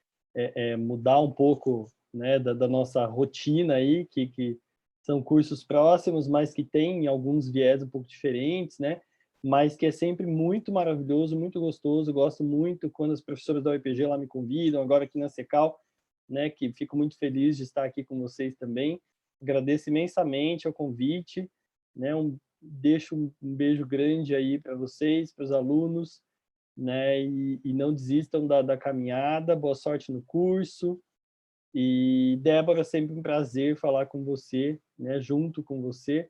mudar um pouco, né, da nossa rotina aí, que são cursos próximos, mas que têm alguns viés um pouco diferentes, né? Mas que é sempre muito maravilhoso, muito gostoso. Eu gosto muito quando as professoras da UEPG lá me convidam, agora aqui na Secal, né? Que fico muito feliz de estar aqui com vocês também. Agradeço imensamente o convite, né? Deixo um beijo grande aí para vocês, para os alunos, né? E não desistam da caminhada. Boa sorte no curso. E Débora, sempre um prazer falar com você, né? Junto com você.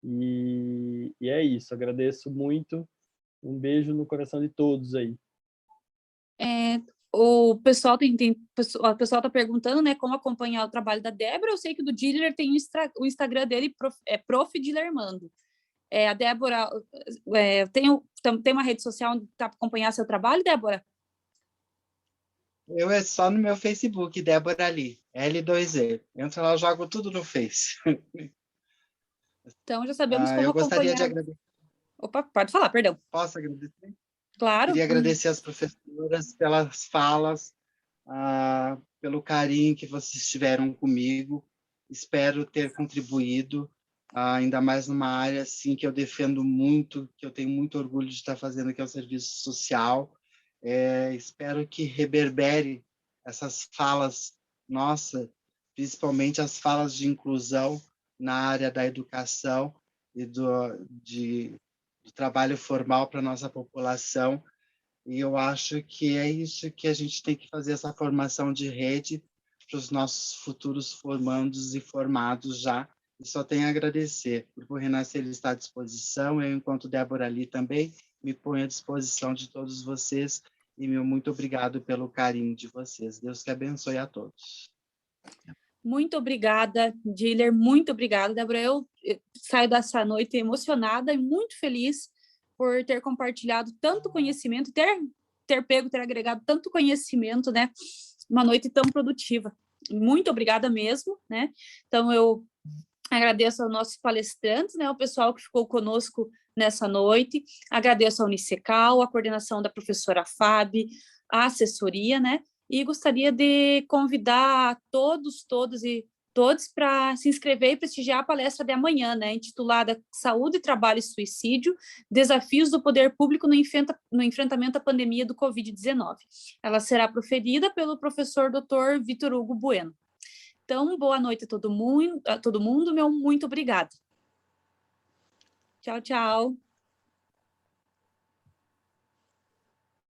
E é isso. Agradeço muito. Um beijo no coração de todos aí. O pessoal o pessoal está perguntando, né, como acompanhar o trabalho da Débora. Eu sei que do Diller tem o Instagram dele, Prof. Dilermando. A Débora tem uma rede social onde tá para acompanhar seu trabalho, Débora? Eu é só no meu Facebook, Débora Ali, L2E. Entra lá, eu jogo tudo no Face. Então já sabemos como Eu gostaria de acompanhar. agradecer. Opa, pode falar, perdão. Posso agradecer? Claro. Queria agradecer às professoras pelas falas, pelo carinho que vocês tiveram comigo. Espero ter contribuído, ainda mais numa área assim que eu defendo muito, que eu tenho muito orgulho de estar fazendo, que é o serviço social. Espero que reverbere essas falas, nossa, principalmente as falas de inclusão na área da educação e do trabalho formal para a nossa população. E eu acho que é isso que a gente tem que fazer, essa formação de rede para os nossos futuros formandos e formados já. E só tenho a agradecer. O Grupo Renascer está à disposição, eu, enquanto Débora Ali, também me ponho à disposição de todos vocês, e meu muito obrigado pelo carinho de vocês. Deus que abençoe a todos. Muito obrigada, Diller, muito obrigada, Débora. Eu saio dessa noite emocionada e muito feliz por ter compartilhado tanto conhecimento, ter agregado tanto conhecimento, né? Uma noite tão produtiva. Muito obrigada mesmo, né? Então, eu agradeço aos nossos palestrantes, né? O pessoal que ficou conosco nessa noite. Agradeço ao Unicecal, a coordenação da professora Fábio, a assessoria, né? E gostaria de convidar todos para se inscrever e prestigiar a palestra de amanhã, né, intitulada Saúde, Trabalho e Suicídio, Desafios do Poder Público no Enfrentamento à Pandemia do Covid-19. Ela será proferida pelo professor Dr. Vitor Hugo Bueno. Então, boa noite a todo mundo, meu muito obrigada. Tchau, tchau.